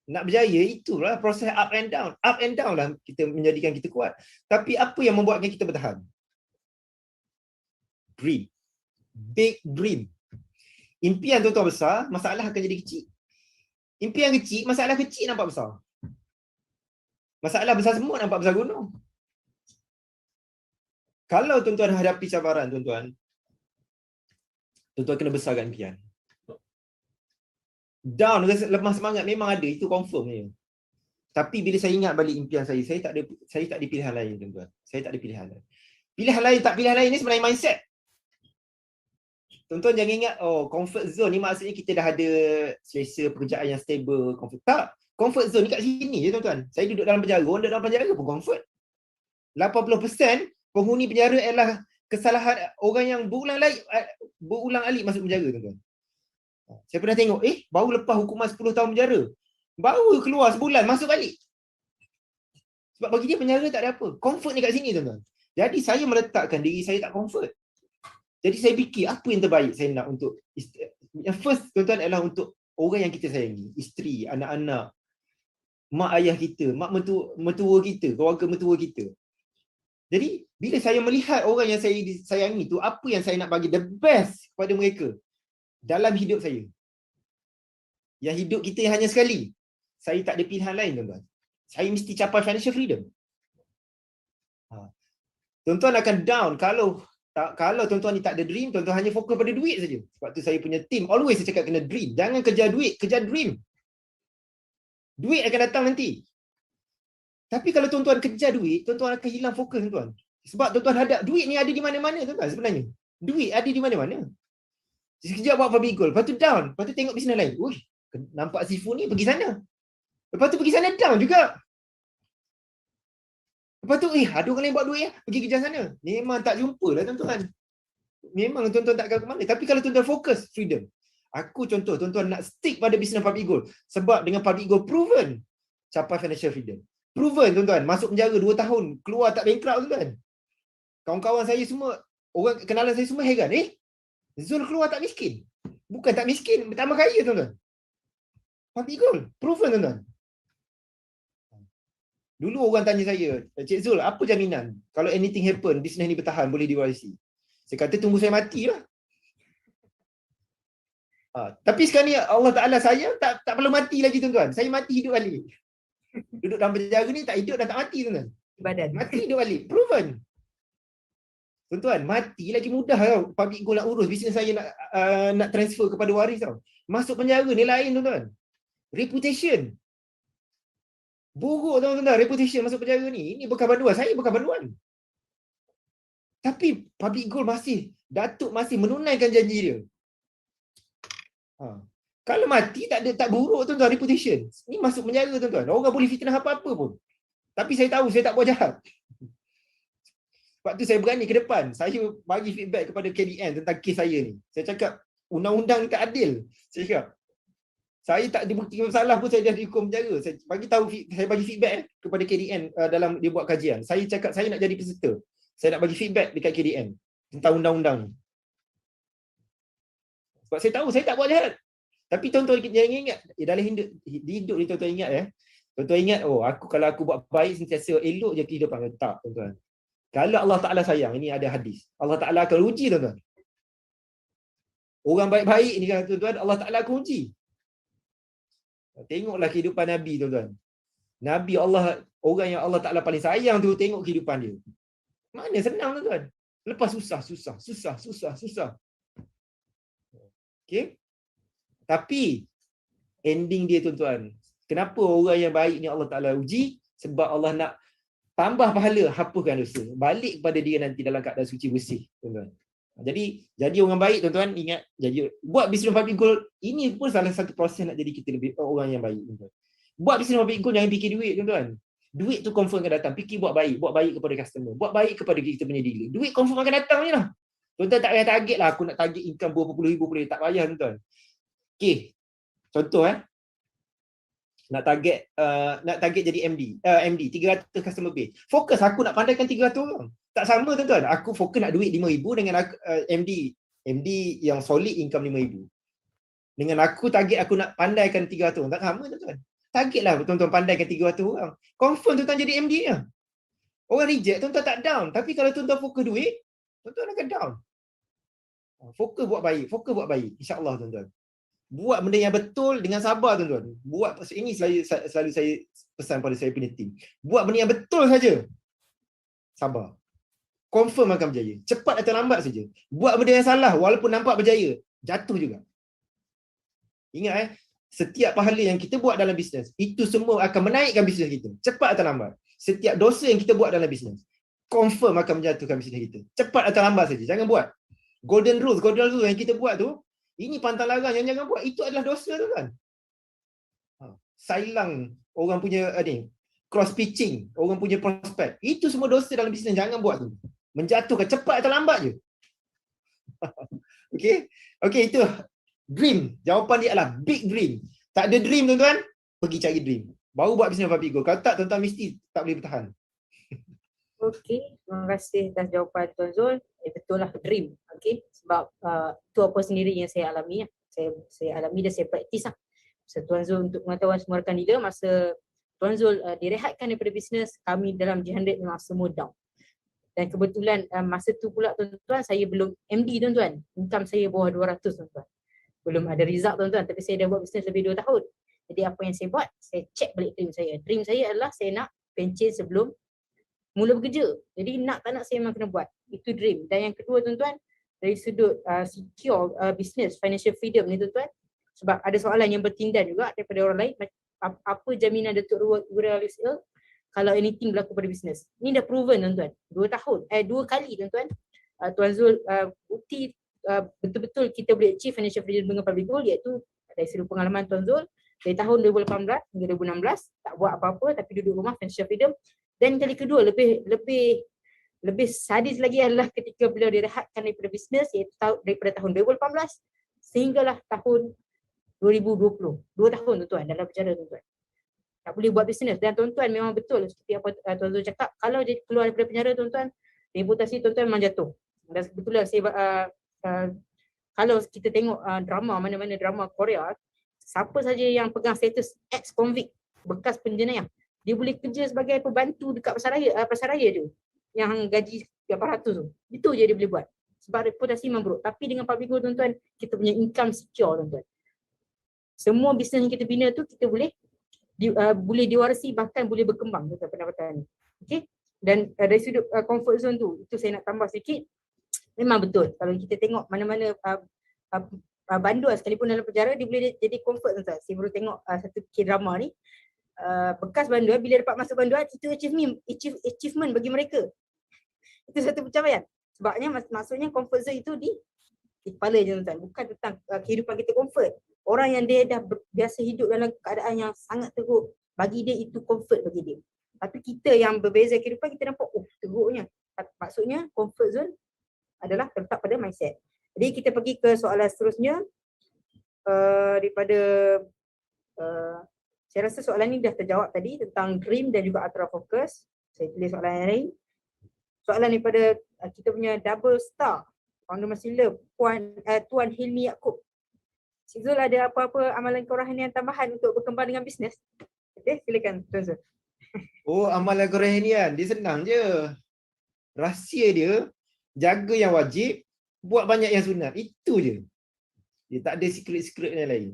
Nak berjaya itulah proses up and down. Up and down lah kita menjadikan kita kuat. Tapi apa yang membuatkan kita bertahan? Dream. Big dream. Impian tuan-tuan besar, masalah akan jadi kecil. Impian kecil, masalah kecil nampak besar. Masalah besar semua nampak besar gunung. Kalau tuan-tuan hadapi cabaran tuan-tuan kena besarkan impian. Down, lemah semangat memang ada, itu confirm je. Tapi bila saya ingat balik impian saya tak ada pilihan lain tuan-tuan. Saya tak ada pilihan lain. Pilihan lain ni sebenarnya mindset. Tuan-tuan jangan ingat, comfort zone ni maksudnya kita dah ada selesa pekerjaan yang stable, comfort. Tak, comfort zone ni kat sini je tuan-tuan. Saya duduk dalam penjara, orang duduk dalam penjara pun comfort. 80% penghuni penjara adalah kesalahan orang yang berulang alik masuk penjara tuan-tuan. Saya pernah tengok, baru lepas hukuman 10 tahun penjara, baru keluar sebulan masuk balik. Sebab bagi dia penjara tak ada apa. Comfort ni kat sini tuan-tuan. Jadi saya meletakkan diri saya tak comfort. Jadi saya fikir apa yang terbaik saya nak untuk yang first tuan-tuan adalah untuk orang yang kita sayangi, isteri, anak-anak, mak ayah kita, mak mertua kita, keluarga mertua kita. Jadi bila saya melihat orang yang saya sayangi tu, apa yang saya nak bagi the best kepada mereka dalam hidup saya. Yang hidup kita hanya sekali. Saya tak ada pilihan lain tuan-tuan. Saya mesti capai financial freedom. Tuan-tuan akan down kalau tuan-tuan ni tak ada dream, tuan-tuan hanya fokus pada duit saja. Sebab tu saya punya team always saya cakap kena dream. Jangan kejar duit, kejar dream. Duit akan datang nanti. Tapi kalau tuan-tuan kejar duit, tuan-tuan akan hilang fokus tuan-tuan. Sebab tuan-tuan hadap duit ni ada di mana-mana tuan-tuan sebenarnya. Duit ada di mana-mana. Sekejap buat public goal, lepas tu down, lepas tu tengok bisnes lain. Nampak Sifu ni pergi sana. Lepas tu pergi sana down juga. Lepas tu ada orang lain buat duit pergi kejar sana. Memang tak jumpa lah tuan-tuan. Memang tuan-tuan tak akan ke mana. Tapi kalau tuan-tuan fokus freedom. Aku contoh, tuan-tuan nak stick pada bisnes public goal. Sebab dengan public goal proven capai financial freedom. Proven tuan-tuan, masuk penjara 2 tahun, keluar tak bankrupt tuan-tuan. Kawan-kawan saya semua, orang kenalan saya semua heran, Zul keluar tak miskin. Bukan tak miskin, bertambah kaya tuan-tuan. Public goal, proven tuan-tuan. Dulu orang tanya saya, Cik Zul, apa jaminan kalau anything happen, bisnes ni bertahan, boleh diwarisi? Saya kata tunggu saya mati lah. Tapi sekarang ni Allah Ta'ala saya tak perlu mati lagi tuan-tuan. Saya mati hidup balik. Duduk dalam penjara ni tak hidup dan tak mati tuan-tuan. Badan. Mati hidup balik. Proven. Tuan-tuan, mati lagi mudah tau. Public goal nak urus. Bisnes saya nak transfer kepada waris tau. Masuk penjara ni lain tuan-tuan. Reputation. Buruk tuan-tuan. Reputation masuk penjara ni. Ini bekas banduan. Saya bekas banduan. Tapi public goal masih, Datuk masih menunaikan janji dia. Kalau mati tak buruk tuan-tuan reputation. Ni masuk penjara tuan-tuan. Orang boleh fitnah apa-apa pun. Tapi saya tahu saya tak buat jahat. Sebab tu saya berani ke depan. Saya bagi feedback kepada KDN tentang kes saya ni. Saya cakap undang-undang ni tak adil. Saya cakap saya tak dibuktikan bersalah pun saya dah dihukum penjara. Saya bagi feedback kepada KDN dalam dia buat kajian. Saya cakap saya nak jadi peserta. Saya nak bagi feedback dekat KDN tentang undang-undang ni. Sebab saya tahu saya tak buat jahat. Tapi tuan-tuan jangan ingat, dalam hidup ni tuan-tuan ingat tuan-tuan ingat, kalau aku buat baik sentiasa elok je kehidupan. Tak tuan-tuan. Kalau Allah Ta'ala sayang, ini ada hadis. Allah Ta'ala akan uji tuan-tuan. Orang baik-baik ni kan tuan-tuan, Allah Ta'ala akan uji. Tengoklah kehidupan Nabi tuan-tuan. Nabi Allah, orang yang Allah Ta'ala paling sayang tu, tengok kehidupan dia. Mana senang tuan-tuan. Lepas susah. Okay. Tapi ending dia tuan-tuan, kenapa orang yang baik ni Allah Ta'ala uji? Sebab Allah nak tambah pahala, hapuskan dosa. Balik kepada dia nanti dalam keadaan suci bersih tuan-tuan. Jadi orang baik tuan-tuan, ingat, buat bisnes public goal, ini pun salah satu proses nak jadi kita lebih orang yang baik tuan-tuan. Buat bisnes public goal jangan fikir duit tuan-tuan. Duit tu confirm akan datang. Fikir buat baik kepada customer, buat baik kepada kita punya dealer. Duit confirm akan datang je lah. Tuan-tuan tak payah target lah, aku nak target income berapa puluh ribu boleh, tak payah tuan-tuan. Okay, contoh nak target jadi MD 300 customer base. Fokus aku nak pandaikan 300 orang. Tak sama tuan-tuan. Aku fokus nak duit 5,000 dengan aku, MD yang solid income 5,000. Dengan aku target aku nak pandaikan 300 orang. Tak sama tuan-tuan. Targetlah tuan-tuan pandaikan 300 orang. Confirm tuan-tuan jadi MD nya. Orang reject tuan-tuan tak down. Tapi kalau tuan-tuan fokus duit, tuan-tuan akan down. Fokus buat baik. InsyaAllah tuan-tuan. Buat benda yang betul dengan sabar tuan-tuan. Ini selalu saya pesan pada saya punya team. Buat benda yang betul saja. Sabar. Confirm akan berjaya. Cepat atau lambat saja. Buat benda yang salah walaupun nampak berjaya, jatuh juga. Ingat setiap pahala yang kita buat dalam bisnes, itu semua akan menaikkan bisnes kita. Cepat atau lambat. Setiap dosa yang kita buat dalam bisnes, confirm akan menjatuhkan bisnes kita. Cepat atau lambat saja. Jangan buat. Golden rule yang kita buat tu, ini pantang larang yang jangan buat. Itu adalah dosa tuan. Sailang orang punya cross pitching, orang punya prospek. Itu semua dosa dalam bisnes, jangan buat tu. Menjatuhkan cepat atau lambat je. Okey, itu dream. Jawapan dia adalah big dream. Tak ada dream tuan-tuan, pergi cari dream. Baru buat bisnes public goal. Kalau tak tuan-tuan mesti tak boleh bertahan. Okey, terima kasih atas jawapan Tuan Zul. Betul lah, dream. Okey, sebab tu apa sendiri yang saya alami. Saya alami dan saya praktis lah. So, Tuan Zul, untuk pengetahuan semua rakan dealer, masa Tuan Zul direhatkan daripada bisnes, kami dalam G100 memang semua down. Dan kebetulan masa tu pula tuan-tuan, saya belum MD tuan-tuan. Income saya bawah 200 tuan-tuan. Belum ada result tuan-tuan, tapi saya dah buat bisnes lebih 2 tahun. Jadi apa yang saya buat, saya check balik dream saya. Dream saya adalah saya nak pencen sebelum mula bekerja. Jadi nak tak nak saya memang kena buat. Itu dream. Dan yang kedua tuan-tuan, dari sudut secure business, financial freedom ni tuan-tuan, sebab ada soalan yang bertindan juga daripada orang lain, apa jaminan Datuk Gurau Alius kalau anything berlaku pada bisnes. Ini dah proven tuan-tuan. 2 kali tuan-tuan. Tuan Zul bukti betul-betul kita boleh achieve financial freedom dengan public goal, iaitu dari sudut pengalaman Tuan Zul dari tahun 2018 hingga 2016 tak buat apa-apa tapi duduk rumah, financial freedom. Dan kali kedua lebih sadis lagi adalah ketika beliau direhatkan daripada bisnes, iaitu daripada tahun 2018 sehinggalah tahun 2020. 2 tahun tuan-tuan dalam penjara tuan-tuan. Tak boleh buat bisnes. Dan tuan-tuan memang betul seperti apa tuan-tuan cakap, kalau dia keluar daripada penjara tuan-tuan, reputasi tuan-tuan memang jatuh. Dan sebetulnya kalau kita tengok drama, mana-mana drama Korea, siapa saja yang pegang status ex-convict, bekas penjenayah, dia boleh kerja sebagai pembantu dekat pasaraya tu, yang gaji 800 tu. Itu je dia boleh buat. Sebab reputasi memang buruk. Tapi dengan Pabigo tuan-tuan, kita punya income secure tuan-tuan. Semua bisnes yang kita bina tu kita boleh diwarisi, bahkan boleh berkembang tuan-tuan pendapatan ni. Okey. Dan dari sudut comfort zone tu, itu saya nak tambah sedikit. Memang betul. Kalau kita tengok mana-mana bandar sekalipun dalam penjara, dia boleh jadi comfort tuan-tuan. Saya baru tengok satu K-drama ni. Bekas bandar bila dapat masuk bandar, itu achievement bagi mereka. Itu satu pencapaian. Sebabnya maksudnya comfort zone itu di kepala je tuan-tuan. Bukan tentang kehidupan kita comfort. Orang yang dia dah biasa hidup dalam keadaan yang sangat teruk, bagi dia itu comfort bagi dia. Tapi kita yang berbeza kehidupan, kita nampak teruknya. Maksudnya comfort zone adalah terletak pada mindset. Jadi kita pergi ke soalan seterusnya. Daripada saya rasa soalan ni dah terjawab tadi tentang dream dan juga ultra focus. Saya tulis soalan yang lain. Soalan daripada kita punya double star, founder Masila, Tuan Hilmi Yaakob. Cik Zul, ada apa-apa amalan kerohanian tambahan untuk berkembang dengan bisnes? Okey, silakan Tuan Zul. Oh, amalan kerohanian, dia senang je. Rahsia dia, jaga yang wajib, buat banyak yang sunat. Itu je. Dia tak ada secret-secret yang lain.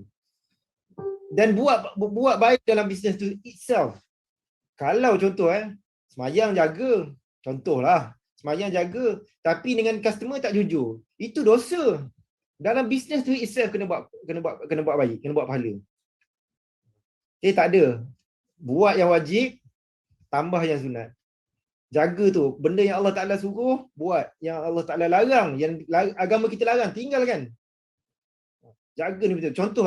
Dan buat baik dalam bisnes tu itself. Kalau contoh semayang jaga, contohlah, semayang jaga, tapi dengan customer tak jujur, itu dosa. Dalam bisnes tu itself kena buat baik, kena buat pahala. Tak ada. Buat yang wajib, tambah yang sunat. Jaga tu, benda yang Allah Ta'ala suruh, buat. Yang Allah Ta'ala larang, yang agama kita larang, tinggalkan. Jaga ni betul. Contoh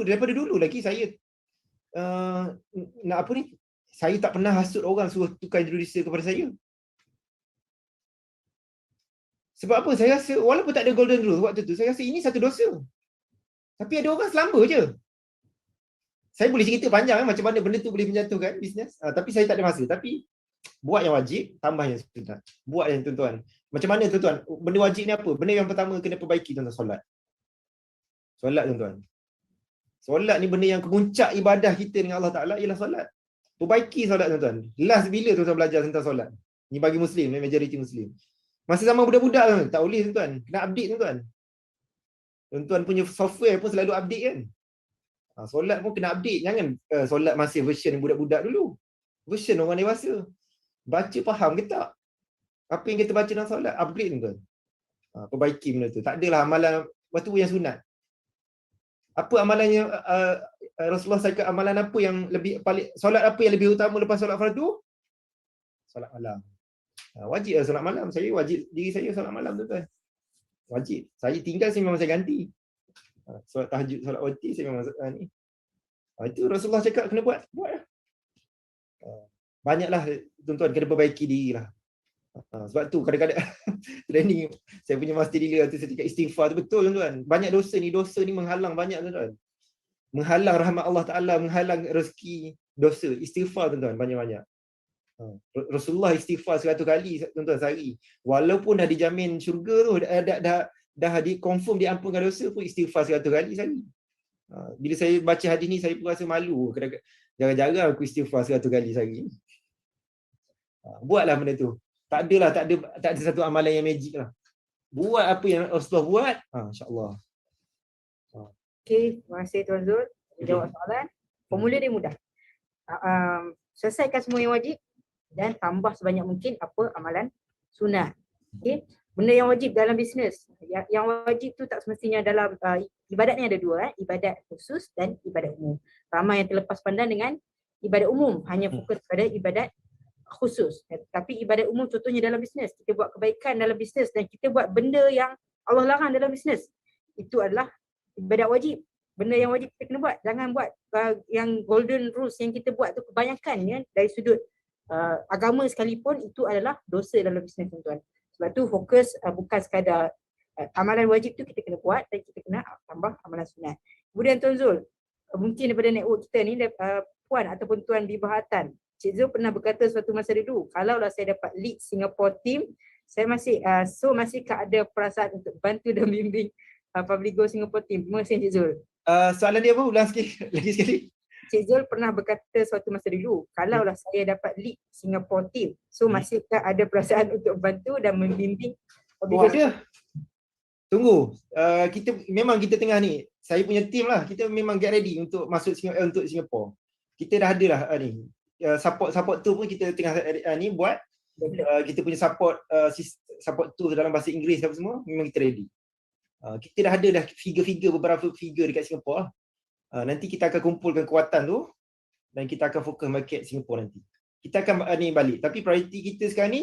daripada dulu lagi saya saya tak pernah hasut orang suruh tukar jurudisa kepada saya. Sebab apa? Saya rasa walaupun tak ada golden rule waktu tu, saya rasa ini satu dosa. Tapi ada orang selamba je. Saya boleh cerita panjang macam mana benda tu boleh menjatuhkan bisnes. Tapi saya tak ada masa. Tapi buat yang wajib, tambah yang sunat. Buat yang tuan-tuan. Macam mana tuan-tuan? Benda wajib ni apa? Benda yang pertama kena perbaiki tuan-tuan, solat. Solat tuan-tuan. Solat ni benda yang kemuncak ibadah kita dengan Allah Ta'ala ialah solat. Perbaiki solat tuan-tuan. Last bila tuan-tuan belajar tentang solat? Ni bagi Muslim, majoriti Muslim. Masa zaman budak-budak tak boleh tuan-tuan. Kena update tuan-tuan. Tuan-tuan punya software pun selalu update kan. Solat pun kena update. Jangan solat masih version budak-budak dulu. Version orang dewasa. Baca faham ke tak? Apa yang kita baca dalam solat? Upgrade tuan-tuan. Perbaiki benda tu. Tak adalah amalan waktu yang sunat. Apa amalan yang Rasulullah cakap, amalan apa yang lebih paling, solat apa yang lebih utama lepas solat fardu? Solat malam. Wajib lah solat malam. Saya wajib diri saya solat malam tuan-tuan. Wajib. Saya tinggal saya memang saya ganti. Solat tahajud, solat wajib saya memang ni. Itu Rasulullah cakap kena buat. Buat lah. Banyaklah tuan-tuan kena perbaiki diri lah. Sebab tu kadang-kadang training saya punya master dealer tu, saya cakap istighfar tu betul tuan-tuan. Banyak dosa ni menghalang banyak tuan-tuan. Menghalang rahmat Allah Ta'ala, menghalang rezeki, dosa. Istighfar tuan-tuan, banyak-banyak. Rasulullah istighfar 100 kali tuan-tuan sehari. Walaupun dah dijamin syurga tu, dah di-confirm diampunkan dosa pun istighfar 100 kali sehari. Bila saya baca hadis ni, saya pun rasa malu. Jarang-jarang aku istighfar 100 kali sehari. Buatlah benda tu. Tak ada satu amalan yang magic lah. Buat apa yang Rasulullah buat, insya-Allah. Okey, terima kasih Tuan Zul. Jawab soalan. Formula dia mudah. Selesaikan semua yang wajib dan tambah sebanyak mungkin apa amalan sunat. Okey. Benda yang wajib dalam bisnes. Yang wajib tu tak semestinya dalam ibadat ni ada dua, ibadat khusus dan ibadat umum. Ramai yang terlepas pandang dengan ibadat umum, hanya fokus pada ibadat khusus. Tapi ibadat umum contohnya dalam bisnes, kita buat kebaikan dalam bisnes dan kita buat benda yang Allah larang dalam bisnes. Itu adalah ibadat wajib. Benda yang wajib kita kena buat. Jangan buat yang golden rules yang kita buat tu kebanyakan ya, dari sudut agama sekalipun itu adalah dosa dalam bisnes tuan-tuan. Sebab tu fokus bukan sekadar Amalan wajib tu kita kena buat dan kita kena tambah amalan sunat. Kemudian Tuan Zul, mungkin daripada network kita ni, Puan ataupun Tuan Bibahatan, Cik Zul pernah berkata suatu masa dulu, kalaulah saya dapat lead Singapore team, saya masihkah ada perasaan untuk bantu dan bimbing Public Go Singapore team? Terima kasih Cik Zul. Soalan dia apa? Ulang sikit lagi sekali. Cik Zul pernah berkata suatu masa dulu, kalaulah saya dapat lead Singapore team, masihkah ada perasaan untuk bantu dan membimbing Public Go? Ada. Tunggu, kita tengah ni, saya punya team lah, kita memang get ready untuk masuk untuk Singapore. Kita dah ada lah support tu pun kita tengah ni buat. Kita punya support tu dalam bahasa Inggeris apa semua, memang kita ready. Kita dah ada dah beberapa figure dekat Singapore lah. Nanti kita akan kumpulkan kekuatan tu dan kita akan fokus market Singapore nanti. Kita akan balik, tapi priority kita sekarang ni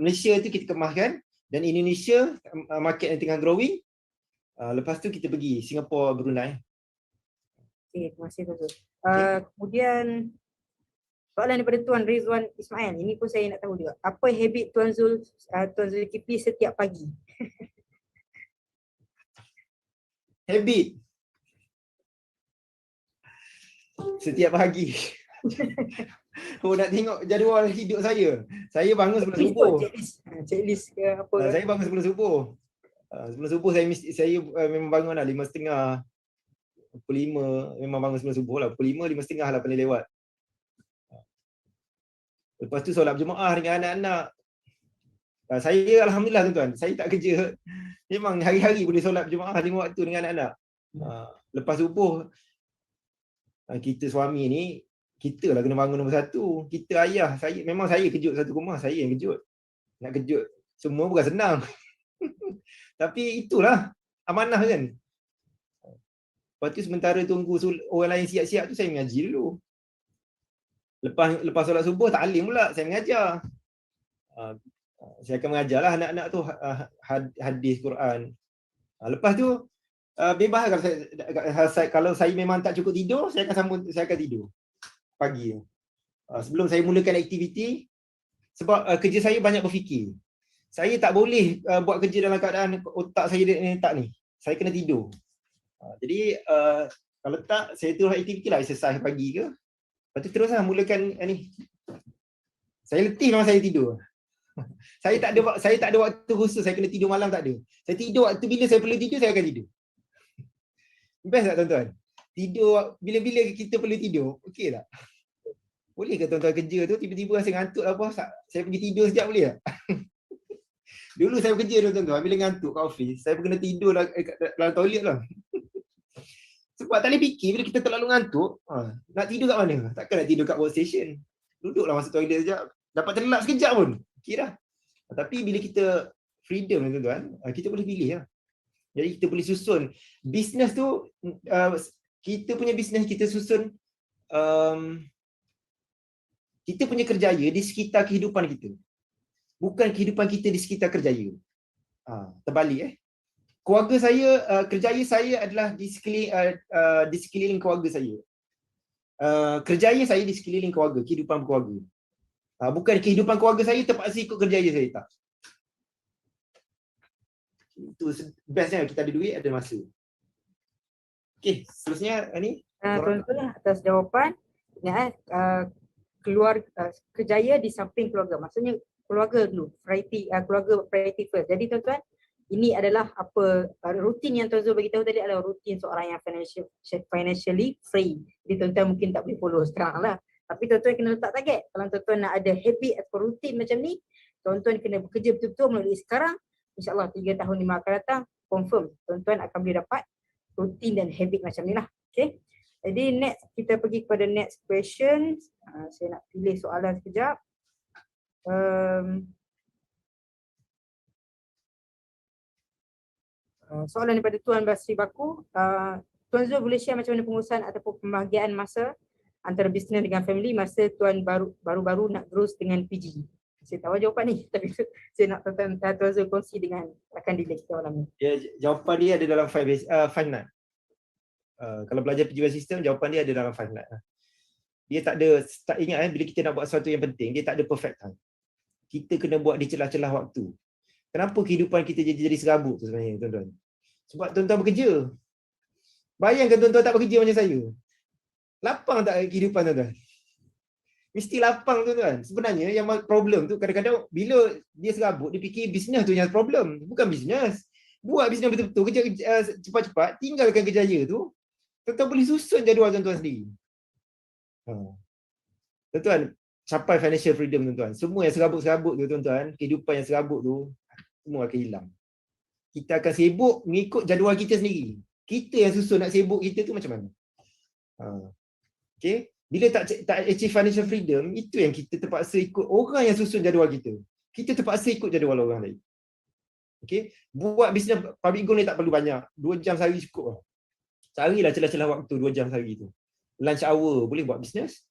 Malaysia tu kita kemaskan, dan Indonesia market yang tengah growing. Lepas tu kita pergi Singapore, Brunei. Okay, terima kasih Tuan Zul. Kemudian soalan daripada Tuan Rizwan Ismail. Ini pun saya nak tahu juga. Apa habit Tuan Zulkifli setiap pagi? Habit setiap pagi. Nak tengok jadual hidup saya. Saya bangun sebelum subuh. Checklist ke apa? Saya bangun sebelum subuh. Sebelum subuh saya memang bangun lah 5.30, pukul 5 memang bangun sebelum subuh lah. Pukul 5, 5.30 lah paling lewat. Lepas tu solat berjemaah dengan anak-anak. Saya alhamdulillah tuan-tuan, saya tak kerja. Memang hari-hari boleh solat berjemaah 5 waktu dengan anak-anak. Lepas subuh, kita suami ni, kita lah kena bangun nombor satu. Kita ayah, memang saya kejut satu rumah, saya yang kejut. Nak kejut semua bukan senang. Tapi itulah amanah kan. Lepas tu sementara tunggu orang lain siap-siap tu, saya mengaji dulu. Lepas solat subuh, ta'lim pula, saya mengajar. Saya akan mengajarlah anak-anak tu hadis Quran. Lepas tu bebas kalau saya memang tak cukup tidur, saya akan tidur pagi. Sebelum saya mulakan aktiviti, sebab kerja saya banyak berfikir. Saya tak boleh buat kerja dalam keadaan otak saya tak ni. Saya kena tidur. Jadi kalau tak, saya terus aktiviti lah, exercise pagi ke. Lepas tu teruslah mulakan ni. Saya letih memang saya tidur. Saya tak ada waktu khusus saya kena tidur malam, tak ada. Saya tidur waktu bila saya perlu tidur, saya akan tidur. Best tak tuan-tuan? Tidur bila-bila kita perlu tidur, okey tak? Boleh ke tuan-tuan kerja tu tiba-tiba rasa ngantuk apa, saya pergi tidur sekejap boleh tak? Dulu saya kerja tuan-tuan, bila ngantuk kat office, saya kena tidur dalam toilet lah. Sebab tak boleh fikir bila kita terlalu ngantuk, nak tidur kat mana? Takkan nak tidur kat workstation. Duduklah masuk toilet sekejap. Dapat terlelap sekejap pun, okey dah. Tapi bila kita freedom tuan-tuan, kita boleh pilih lah. Jadi kita boleh susun bisnes tu, kita punya bisnes kita susun, kita punya kerjaya di sekitar kehidupan kita, bukan kehidupan kita di sekitar kerjaya. Terbalik keluarga saya, kerjaya saya adalah di sekeliling keluarga saya. Kerjaya saya di sekeliling keluarga, kehidupan keluarga. Bukan kehidupan keluarga saya terpaksa ikut kerjaya saya, tak. Itu bestnya kita ada duit, ada masa. Okey, seterusnya ni. Tuan-tuan atas jawapan. Kerjaya di samping keluarga. Maksudnya keluarga dulu, keluarga priority first. Jadi tuan-tuan, ini adalah rutin yang Tuan Zul bagi tahu tadi adalah rutin seorang yang financially free. Jadi tuan-tuan mungkin tak boleh follow sekarang lah. Tapi tuan-tuan kena letak target. Kalau tuan-tuan nak ada habit atau rutin macam ni, tuan-tuan kena bekerja betul-betul melalui sekarang. InsyaAllah 3 tahun 5 akan datang, confirm tuan-tuan akan boleh dapat rutin dan habit macam ni lah. Okay. Jadi next, kita pergi kepada next question. Saya nak pilih soalan sekejap. Soalan daripada Tuan Basri Baku. Tuan Zul boleh share macam mana pengurusan ataupun pembahagian masa antara bisnes dengan family masa Tuan baru-baru nak terus dengan PG? Saya tahu jawapan ni, tapi saya nak Tuan Zul kongsi dengan rakan didik kita malam ni. Jawapan dia ada dalam 5 nut. Kalau belajar PG System, jawapan dia ada dalam 5 nut. Dia tak ingat bila kita nak buat sesuatu yang penting, dia tak ada perfect time. Kita kena buat di celah-celah waktu. Kenapa kehidupan kita jadi serabut tu sebenarnya, tuan-tuan? Sebab tuan-tuan bekerja. Bayangkan tuan-tuan tak bekerja macam saya. Lapang tak kehidupan tuan-tuan? Mesti lapang tuan-tuan. Sebenarnya yang problem tu kadang-kadang bila dia serabut, dia fikir bisnes tu yang problem. Bukan bisnes. Buat bisnes betul-betul, kerja cepat-cepat, tinggalkan kejaya tu. Tuan-tuan boleh susun jadual tuan-tuan sendiri. Tuan-tuan, capai financial freedom tuan-tuan. Semua yang serabut-serabut tu tuan-tuan, kehidupan yang serabut tu, semua akan hilang. Kita akan sibuk mengikut jadual kita sendiri. Kita yang susun nak sibuk kita tu macam mana? Okay? Bila tak achieve financial freedom, itu yang kita terpaksa ikut orang yang susun jadual kita. Kita terpaksa ikut jadual orang lain. Okay? Buat bisnes public goal ni tak perlu banyak. 2 jam sehari cukup lah. Carilah celah-celah waktu 2 jam sehari tu. Lunch hour boleh buat bisnes.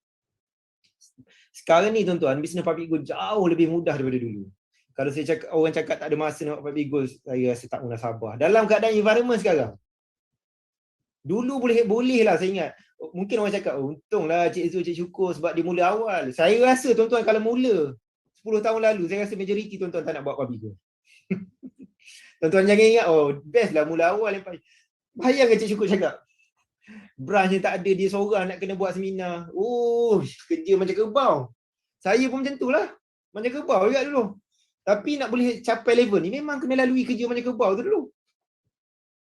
Sekarang ni tuan-tuan, bisnes public goal jauh lebih mudah daripada dulu. Kalau saya cakap, orang cakap tak ada masa nak buat public goal, saya rasa tak pernah sabar. Dalam keadaan environment sekarang, dulu boleh lah saya ingat. Mungkin orang cakap, untunglah Cik Zul, Cik Syukur sebab dia mula awal. Saya rasa tuan-tuan kalau mula 10 tahun lalu, saya rasa majoriti tuan-tuan tak nak buat public goal. Tuan-tuan jangan ingat, best lah mula awal yang paling. Bayangkan Cik Syukur cakap, branch tak ada, dia seorang nak kena buat seminar. Kerja macam kerbau. Saya pun macam tu lah. Macam kerbau juga dulu. Tapi nak boleh capai level ni, memang kena lalui kerja macam kerbau tu dulu.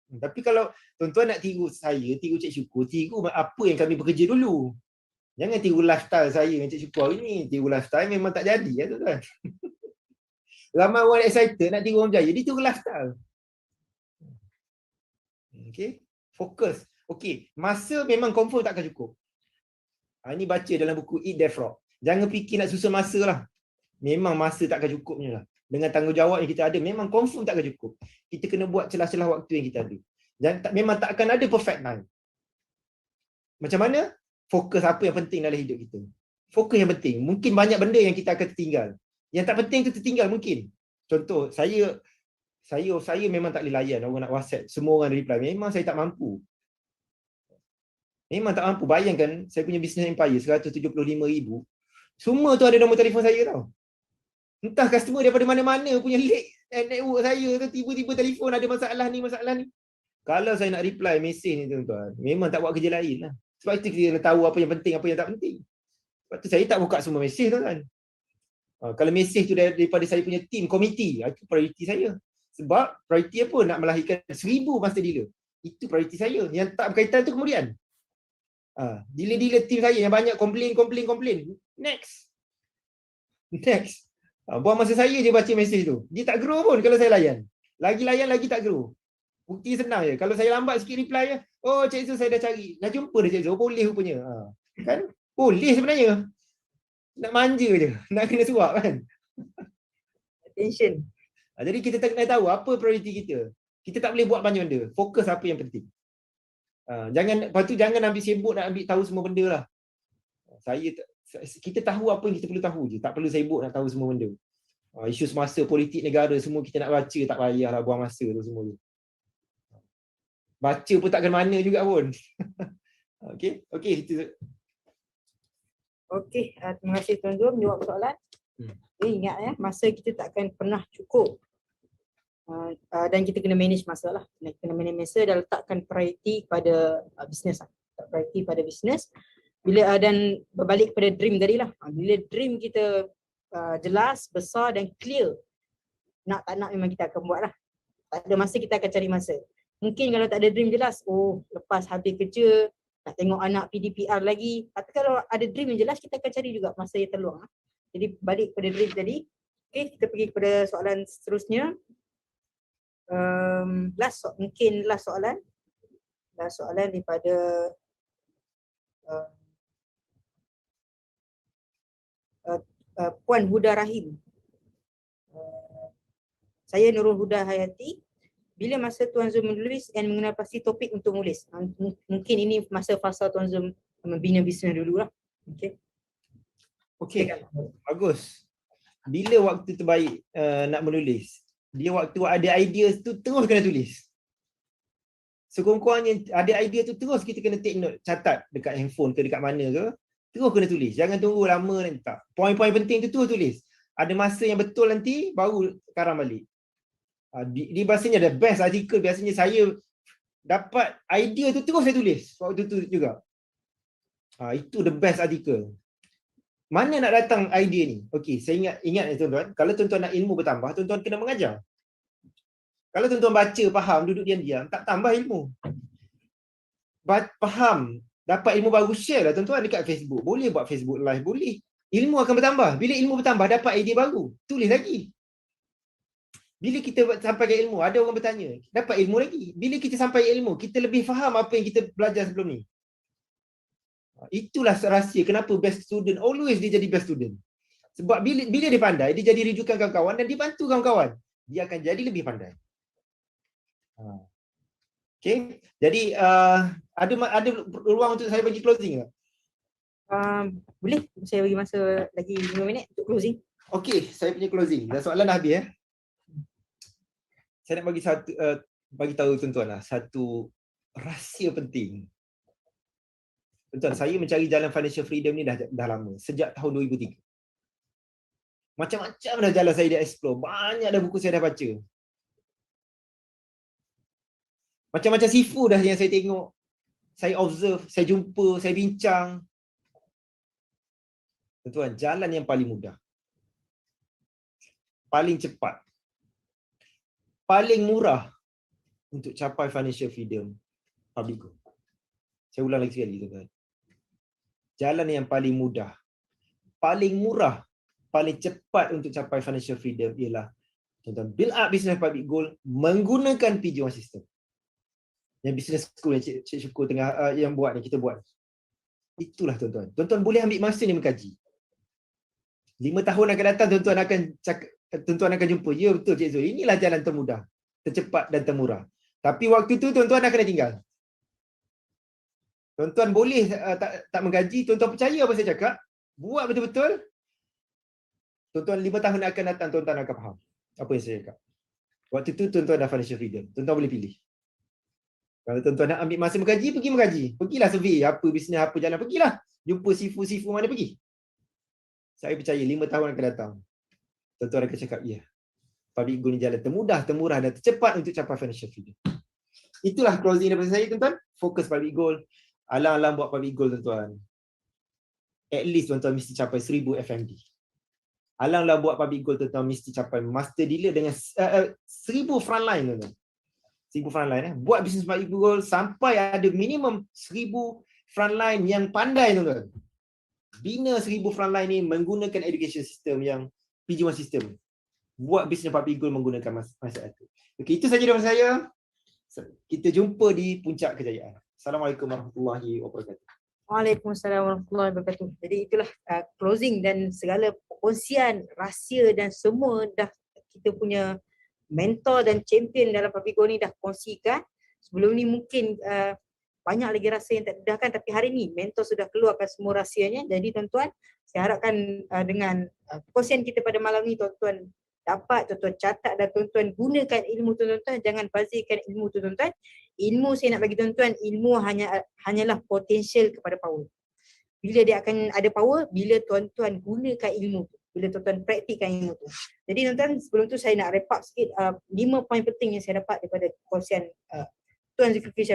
Tapi kalau tuan-tuan nak tiru saya, tiru Cik Syukur, tiru apa yang kami bekerja dulu. Jangan tiru lifestyle saya dengan Cik Syukur hari ni. Tiru lifestyle memang tak jadi ya tuan-tuan. Ramai orang excited nak tiru orang berjaya, dia tiru lifestyle. Okay, fokus. Okay, masa memang confirm takkan cukup. Ini baca dalam buku Eat That Frog. Jangan fikir nak susun masa lah. Memang masa takkan cukupnya lah. Dengan tanggungjawab yang kita ada, memang confirm takkan cukup. Kita kena buat celah-celah waktu yang kita ada. Dan memang tak akan ada perfect time. Macam mana? Fokus apa yang penting dalam hidup kita. Fokus yang penting. Mungkin banyak benda yang kita akan tertinggal. Yang tak penting tu tertinggal mungkin. Contoh, saya memang tak boleh layan orang nak WhatsApp. Semua orang reply. Memang saya tak mampu. Memang tak mampu. Bayangkan, saya punya business empire 175,000. Semua tu ada nombor telefon saya tau. Entah customer daripada mana-mana punya link network saya tu, tiba-tiba telefon ada masalah ni. Kalau saya nak reply mesej ni tuan-tuan, memang tak buat kerja lain lah. Sebab itu kita kena tahu apa yang penting, apa yang tak penting. Sebab tu saya tak buka semua mesej tuan-tuan. Kalau mesej tu daripada saya punya team, komiti, itu priority saya. Sebab priority apa? Nak melahirkan 1000 master dealer. Itu priority saya. Yang tak berkaitan tu kemudian. Dealer-dealer team saya yang banyak komplain. Next. Buang masa saya je baca mesej tu. Dia tak grow pun kalau saya layan. Lagi layan, lagi tak grow. Bukti senang je. Kalau saya lambat sikit reply je, Cik Zul saya dah cari. Dah jumpa dah Cik Zul. Boleh rupanya. Kan? Boleh sebenarnya. Nak manja je. Nak kena suap kan? Attention. Jadi kita tak kena tahu apa prioriti kita. Kita tak boleh buat banyak benda. Fokus apa yang penting. Lepas tu jangan ambil sibuk nak ambil tahu semua benda lah. Kita tahu apa yang kita perlu tahu je. Tak perlu sibuk nak tahu semua benda. Isu semasa, politik negara, semua kita nak baca, tak payahlah buang masa tu semua tu. Baca pun tak ke mana juga pun. Okey, terima kasih Tuan Zul menjawab soalan. Ingat ya, masa kita takkan pernah cukup. Dan kita kena manage masa lah. Kena manage masa dan letakkan priority pada bisnes lah. Priority pada bisnes. Dan berbalik kepada dream tadi lah. Bila dream kita jelas, besar dan clear, nak tak nak memang kita akan buat lah. Tak ada masa, kita akan cari masa. Mungkin kalau tak ada dream jelas, lepas habis kerja, nak tengok anak PDPR lagi. Tapi kalau ada dream yang jelas, kita akan cari juga masa yang terluang. Jadi balik kepada dream tadi. Okay, kita pergi kepada soalan seterusnya. Last soalan. Last soalan daripada Puan Huda Rahim. Saya Nurul Huda Hayati. Bila masa Tuan Zul menulis dan mengenal pasti topik untuk menulis? Mungkin ini masa fasa Tuan Zul membina bisnes dulu lah. Okay. Bagus. Bila waktu terbaik nak menulis? Dia waktu ada idea tu terus kena tulis. Sekurang-kurangnya ada idea tu terus kita kena take note, catat dekat handphone ke dekat mana ke, terus kena tulis. Jangan tunggu lama nanti tak. Poin-poin penting tu terus tulis. Ada masa yang betul nanti baru karang balik. Di bahasanya the best artikel, biasanya saya dapat idea tu terus saya tulis waktu tu juga. Itu the best artikel. Mana nak datang idea ni? Okey, saya ingat tuan-tuan, kalau tuan-tuan nak ilmu bertambah, tuan-tuan kena mengajar. Kalau tuan-tuan baca, faham, duduk diam-diam, tak tambah ilmu. Faham, dapat ilmu baru, share lah tuan-tuan dekat Facebook. Boleh buat Facebook live, boleh. Ilmu akan bertambah. Bila ilmu bertambah, dapat idea baru, tulis lagi. Bila kita sampai ke ilmu, ada orang bertanya, dapat ilmu lagi. Bila kita sampai ilmu, kita lebih faham apa yang kita belajar sebelum ni. Itulah rahsia kenapa best student always dia jadi best student. Sebab bila dia pandai, dia jadi rujukan kawan-kawan dan dia bantu kawan-kawan. Dia akan jadi lebih pandai. Okay. Jadi ada ruang untuk saya bagi closing tak? Boleh, saya bagi masa lagi 5 minit untuk closing. Okay, saya punya closing. Dah soalan dah habis. Saya nak bagi tahu tuan-tuan lah, satu rahsia penting. Tuan-tuan, saya mencari jalan financial freedom ni dah lama, sejak tahun 2003. Macam-macam dah jalan saya dah explore, banyak dah buku saya dah baca. Macam-macam sifu dah yang saya tengok, saya observe, saya jumpa, saya bincang. Tuan-tuan, jalan yang paling mudah, paling cepat, paling murah untuk capai financial freedom, public goal. Saya ulang lagi sekali, tuan-tuan. Jalan yang paling mudah, paling murah, paling cepat untuk capai financial freedom ialah tuan-tuan build up business public goal menggunakan PG1 system. Yang business school yang Cik Syukur tengah yang buat ni, kita buat. Itulah tuan-tuan. Tuan-tuan boleh ambil masa ni mengkaji. 5 tahun akan datang tuan-tuan akan jumpa, ya betul Cik Zul, inilah jalan termudah, tercepat dan termurah. Tapi waktu tu tuan-tuan dah kena tinggal. Tuan-tuan boleh tak mengkaji, tuan-tuan percaya apa saya cakap, buat betul-betul, tuan-tuan 5 tahun akan datang, tuan-tuan akan faham apa yang saya cakap. Waktu tu tuan-tuan dah financial freedom, tuan-tuan boleh pilih. Kalau tuan-tuan nak ambil masa mengkaji, pergi mengkaji. Pergilah survey, apa bisnes, apa jalan, pergilah. Jumpa sifu-sifu mana pergi. Saya percaya 5 tahun akan datang, tuan-tuan akan cakap, ya, public goal ni jalan termudah, termurah dan tercepat untuk capai financial freedom. Itulah closing daripada saya, tuan-tuan. Fokus public goal. Alang-alang buat public goal, tuan-tuan. At least tuan-tuan mesti capai 1000 FMD. Alang-alang buat public goal, tuan-tuan mesti capai master dealer dengan 1000 frontline, tuan-tuan. 1000 frontline. Buat bisnes public goal sampai ada minimum 1000 frontline yang pandai, tuan-tuan. Bina 1000 frontline ni menggunakan education system yang PG1 system. Buat bisnes public goal menggunakan masa itu. Okey, itu saja daripada saya. Kita jumpa di puncak kejayaan. Assalamualaikum warahmatullahi wabarakatuh. Waalaikumsalam warahmatullahi wabarakatuh. Jadi itulah closing dan segala perkongsian, rahsia dan semua dah kita punya mentor dan champion dalam public goal ni dah kongsikan. Sebelum ni mungkin banyak lagi rahsia yang tak didedahkan, tapi hari ni mentor sudah keluarkan semua rahsianya. Jadi tuan-tuan, saya harapkan dengan perkongsian kita pada malam ni, tuan-tuan dapat, tuan-tuan catat dan tuan-tuan gunakan ilmu tuan-tuan. Jangan bazirkan ilmu tuan-tuan. Ilmu saya nak bagi tuan-tuan, ilmu hanyalah potensial kepada power. Bila dia akan ada power, bila tuan-tuan gunakan ilmu tu, bila tuan-tuan praktikkan ilmu tu. Jadi tuan-tuan, sebelum tu saya nak wrap up sikit 5 poin penting yang saya dapat daripada perkongsian Tuan Zulkifli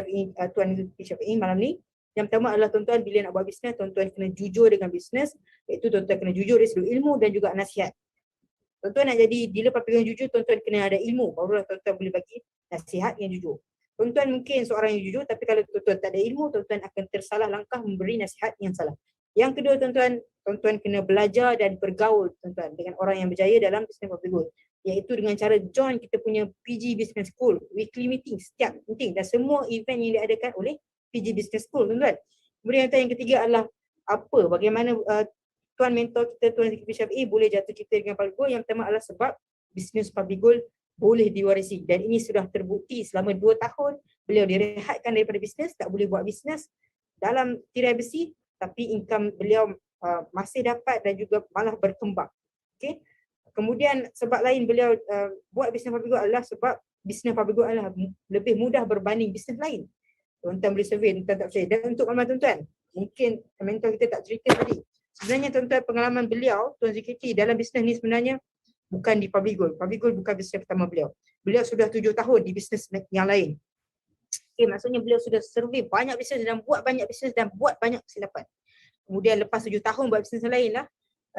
Syafiee malam ni. Yang pertama adalah tuan-tuan, bila nak buat bisnes, tuan-tuan kena jujur dengan bisnes, iaitu tuan-tuan kena jujur dari sudut ilmu dan juga nasihat. Tuan-tuan nak jadi dealer public yang jujur, tuan-tuan kena ada ilmu, barulah tuan-tuan boleh bagi nasihat yang jujur. Tuan-tuan mungkin seorang yang jujur, tapi kalau tuan-tuan tak ada ilmu, tuan-tuan akan tersalah langkah memberi nasihat yang salah. Yang kedua, tuan-tuan kena belajar dan bergaul tuan-tuan dengan orang yang berjaya dalam bisnes public goal, iaitu dengan cara join kita punya PG Business School, weekly meeting setiap meeting dan semua event yang diadakan oleh PG Business School, tuan-tuan. Kemudian yang ketiga adalah bagaimana tuan mentor kita, Tuan Zulkifli Syafiee, boleh jatuh cinta dengan public goal. Yang pertama adalah sebab bisnes public goal boleh diwarisi, dan ini sudah terbukti selama 2 tahun beliau direhatkan daripada bisnes, tak boleh buat bisnes dalam tirai besi, tapi income beliau masih dapat dan juga malah berkembang. Okay. Kemudian sebab lain beliau buat bisnes public goal adalah sebab bisnes public goal adalah lebih mudah berbanding bisnes lain. Tuan-tuan boleh survey, tuan-tuan tak percaya. Dan untuk maklumat tuan-tuan, mungkin mentor kita tak cerita tadi, sebenarnya tuan-tuan pengalaman beliau, Tuan Zulkifli dalam bisnes ni sebenarnya bukan di Public Gold. Public Gold bukan bisnes pertama beliau. Beliau sudah 7 tahun di bisnes yang lain. Okay, maksudnya beliau sudah survey banyak bisnes dan buat banyak bisnes dan buat banyak kesilapan. Kemudian lepas 7 tahun buat bisnes lain lah,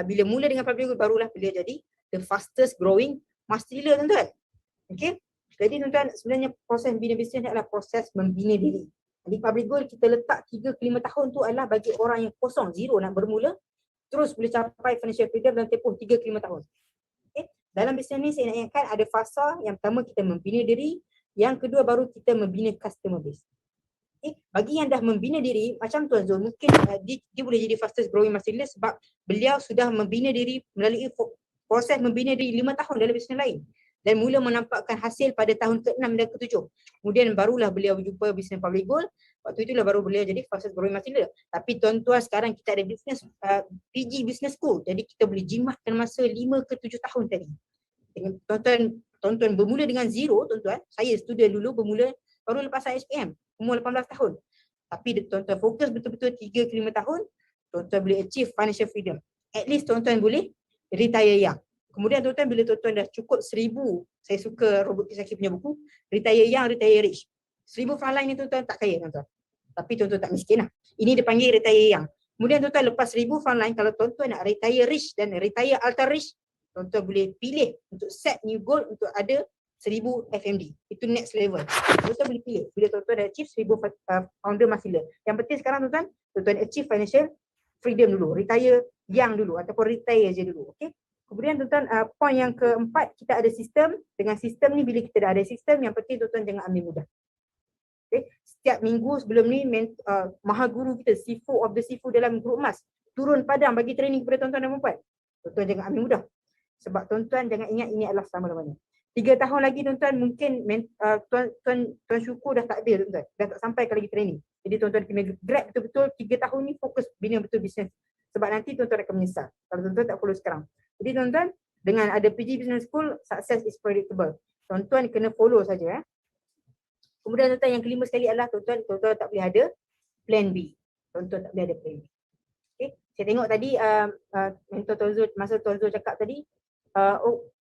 bila mula dengan Public Gold barulah beliau jadi the fastest growing master dealer, tuan-tuan. Okay. Jadi tuan-tuan, sebenarnya proses membina bisnes ni adalah proses membina diri. Di Public Gold kita letak 3 ke 5 tahun tu adalah bagi orang yang kosong, zero nak bermula, terus boleh capai financial freedom dalam tempoh 3 ke 5 tahun. Okay. Dalam bisnes ni saya nak ingatkan ada fasa yang pertama kita membina diri, yang kedua baru kita membina customer base. Okay. Bagi yang dah membina diri, macam Tuan Zul, mungkin dia boleh jadi fastest growing master dealer sebab beliau sudah membina diri melalui proses membina diri 5 tahun dalam bisnes lain. Dan mula menampakkan hasil pada tahun ke-6 dan ke-7. Kemudian barulah beliau berjumpa bisnes Public Gold. Waktu itulah baru beliau jadi fastest growing master dealer. Tapi tuan-tuan sekarang kita ada bisnes PG Business School. Jadi kita boleh jimatkan masa 5 ke 7 tahun tadi. Tuan-tuan bermula dengan zero, tuan-tuan. Saya student dulu bermula baru lepas SPM, umur 18 tahun. Tapi tuan-tuan fokus betul-betul 3 ke 5 tahun, tuan-tuan boleh achieve financial freedom. At least tuan-tuan boleh retire young. Kemudian tuan-tuan bila tuan-tuan dah cukup 1000, saya suka Robert Kiyosaki punya buku, retire young, retire rich. 1000 frontline ni tuan-tuan tak kaya tuan-tuan. Tapi tuan-tuan tak miskin lah. Ini dia panggil retire young. Kemudian tuan-tuan lepas 1000 frontline, kalau tuan-tuan nak retire rich dan retire ultra rich, tuan-tuan boleh pilih untuk set new goal untuk ada 1000 FMD. Itu next level. Tuan-tuan boleh pilih bila tuan-tuan dah achieve 1000 founder master dealer. Yang penting sekarang tuan-tuan, tuan-tuan achieve financial freedom dulu, retire young dulu ataupun retire je dulu. Okay. Kemudian tuan-tuan, point yang keempat, kita ada sistem. Dengan sistem ni, bila kita dah ada sistem, yang penting tuan-tuan jangan ambil mudah. Okay. Setiap minggu sebelum ni, maha guru kita, Sifu of the Sifu dalam grup emas, turun padang bagi training kepada tuan-tuan dan puan-puan. Tuan-tuan jangan ambil mudah. Sebab tuan-tuan jangan ingat ini adalah selama-lamanya. 3 tahun lagi tuan-tuan mungkin Tuan Syukur dah tak ada tuan-tuan. Dah tak sampai ke lagi training. Jadi tuan-tuan kena grab betul-betul 3 tahun ni fokus bina betul bisnes. Sebab nanti tuan-tuan akan menyesal kalau tuan-tuan tak follow sekarang. Jadi tuan-tuan, dengan ada PG Business School, success is predictable. Tuan-tuan kena follow saja. Kemudian tuan-tuan yang kelima sekali adalah tuan-tuan tak boleh ada plan B. Tuan-tuan tak boleh ada plan B. Okay. Saya tengok tadi mentor Tuan Zul, masa Tuan Zul cakap tadi,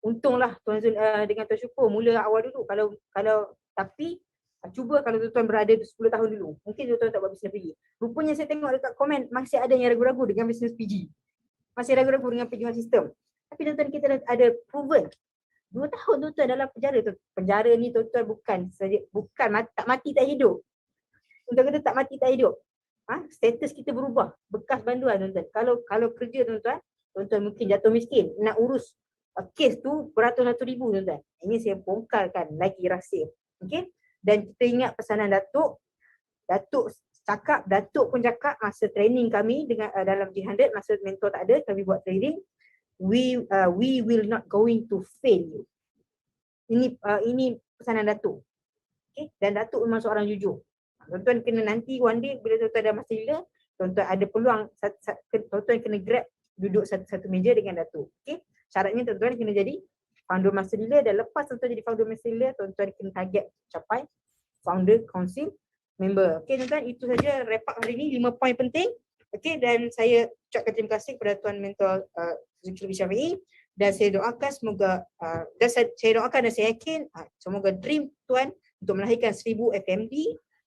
untunglah Tuan Zul dengan Tuan Syukur mula awal dulu. Tapi cuba kalau tuan-tuan berada 10 tahun dulu, mungkin tuan-tuan tak buat bisnes PG. Rupanya saya tengok dekat komen masih ada yang ragu-ragu dengan bisnes PG. Masih ragu-ragu dengan PG sistem. Tapi tuan-tuan kita ada proven. 2 tahun tuan-tuan dalam penjara. Penjara ni tuan-tuan bukan tak mati tak hidup. Tuan-tuan kata tak mati tak hidup. Status kita berubah. Bekas banduan tuan-tuan. Kalau kerja tuan-tuan mungkin jatuh miskin. Nak urus kes tu beratus-ratus ribu tuan-tuan. Ini saya bongkarkan lagi rahsia. Okay? Dan kita ingat pesanan Datuk pun cakap masa training kami dengan dalam G100, masa mentor tak ada, kami buat training, we will not going to fail you. Ini pesanan Datuk. Okay? Dan Datuk memang seorang jujur. Tuan-tuan kena nanti one day bila tuan-tuan ada masa dealer, tuan-tuan ada peluang, tuan-tuan kena grab duduk satu meja dengan Datuk. Okay? Syaratnya tuan-tuan kena jadi founder master dealer, dan lepas tuan-tuan jadi founder master dealer, tuan-tuan kena target capai founder council member. Okay tuan-tuan, itu saja wrap up hari ini, 5 poin penting. Okay, dan saya ucapkan terima kasih kepada Tuan Mentor Zulkifli Syafiee, dan saya doakan semoga saya doakan dan saya yakin semoga dream Tuan untuk melahirkan 1000 FMD,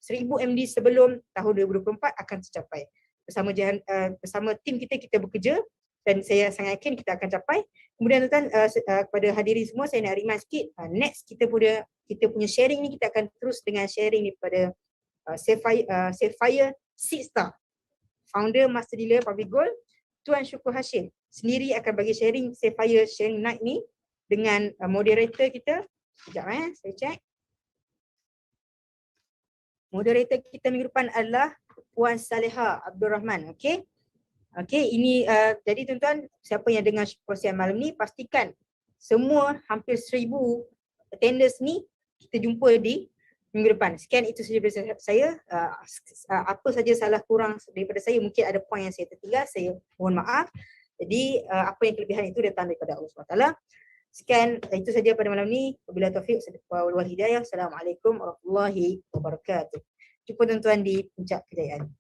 1000 MD sebelum tahun 2024 akan tercapai. Bersama tim kita bekerja, dan saya sangat yakin kita akan capai. Kemudian tuan-tuan, kepada hadirin semua saya nak remind sikit, next kita punya sharing ni, kita akan terus dengan sharing daripada Sapphire Seed Star, founder master dealer Public Gold, Tuan Syukur Hashim sendiri akan bagi sharing Sapphire sharing night ni dengan moderator kita. Sekejap saya check. Moderator kita minggu depan adalah Puan Saleha Abdul Rahman. Okay, ini jadi tuan-tuan, siapa yang dengar perkongsian malam ni, pastikan semua hampir 1000 attenders ni kita jumpa di minggu depan. Sekian, itu saja daripada saya. Apa saja salah kurang daripada saya, mungkin ada poin yang saya tertinggal, saya mohon maaf. Jadi apa yang kelebihan itu datang daripada Allah SWT. Sekian, itu saja pada malam ni. Wabillahi taufiq wal hidayah. Assalamualaikum warahmatullahi wabarakatuh. Jumpa tuan-tuan di puncak kejayaan.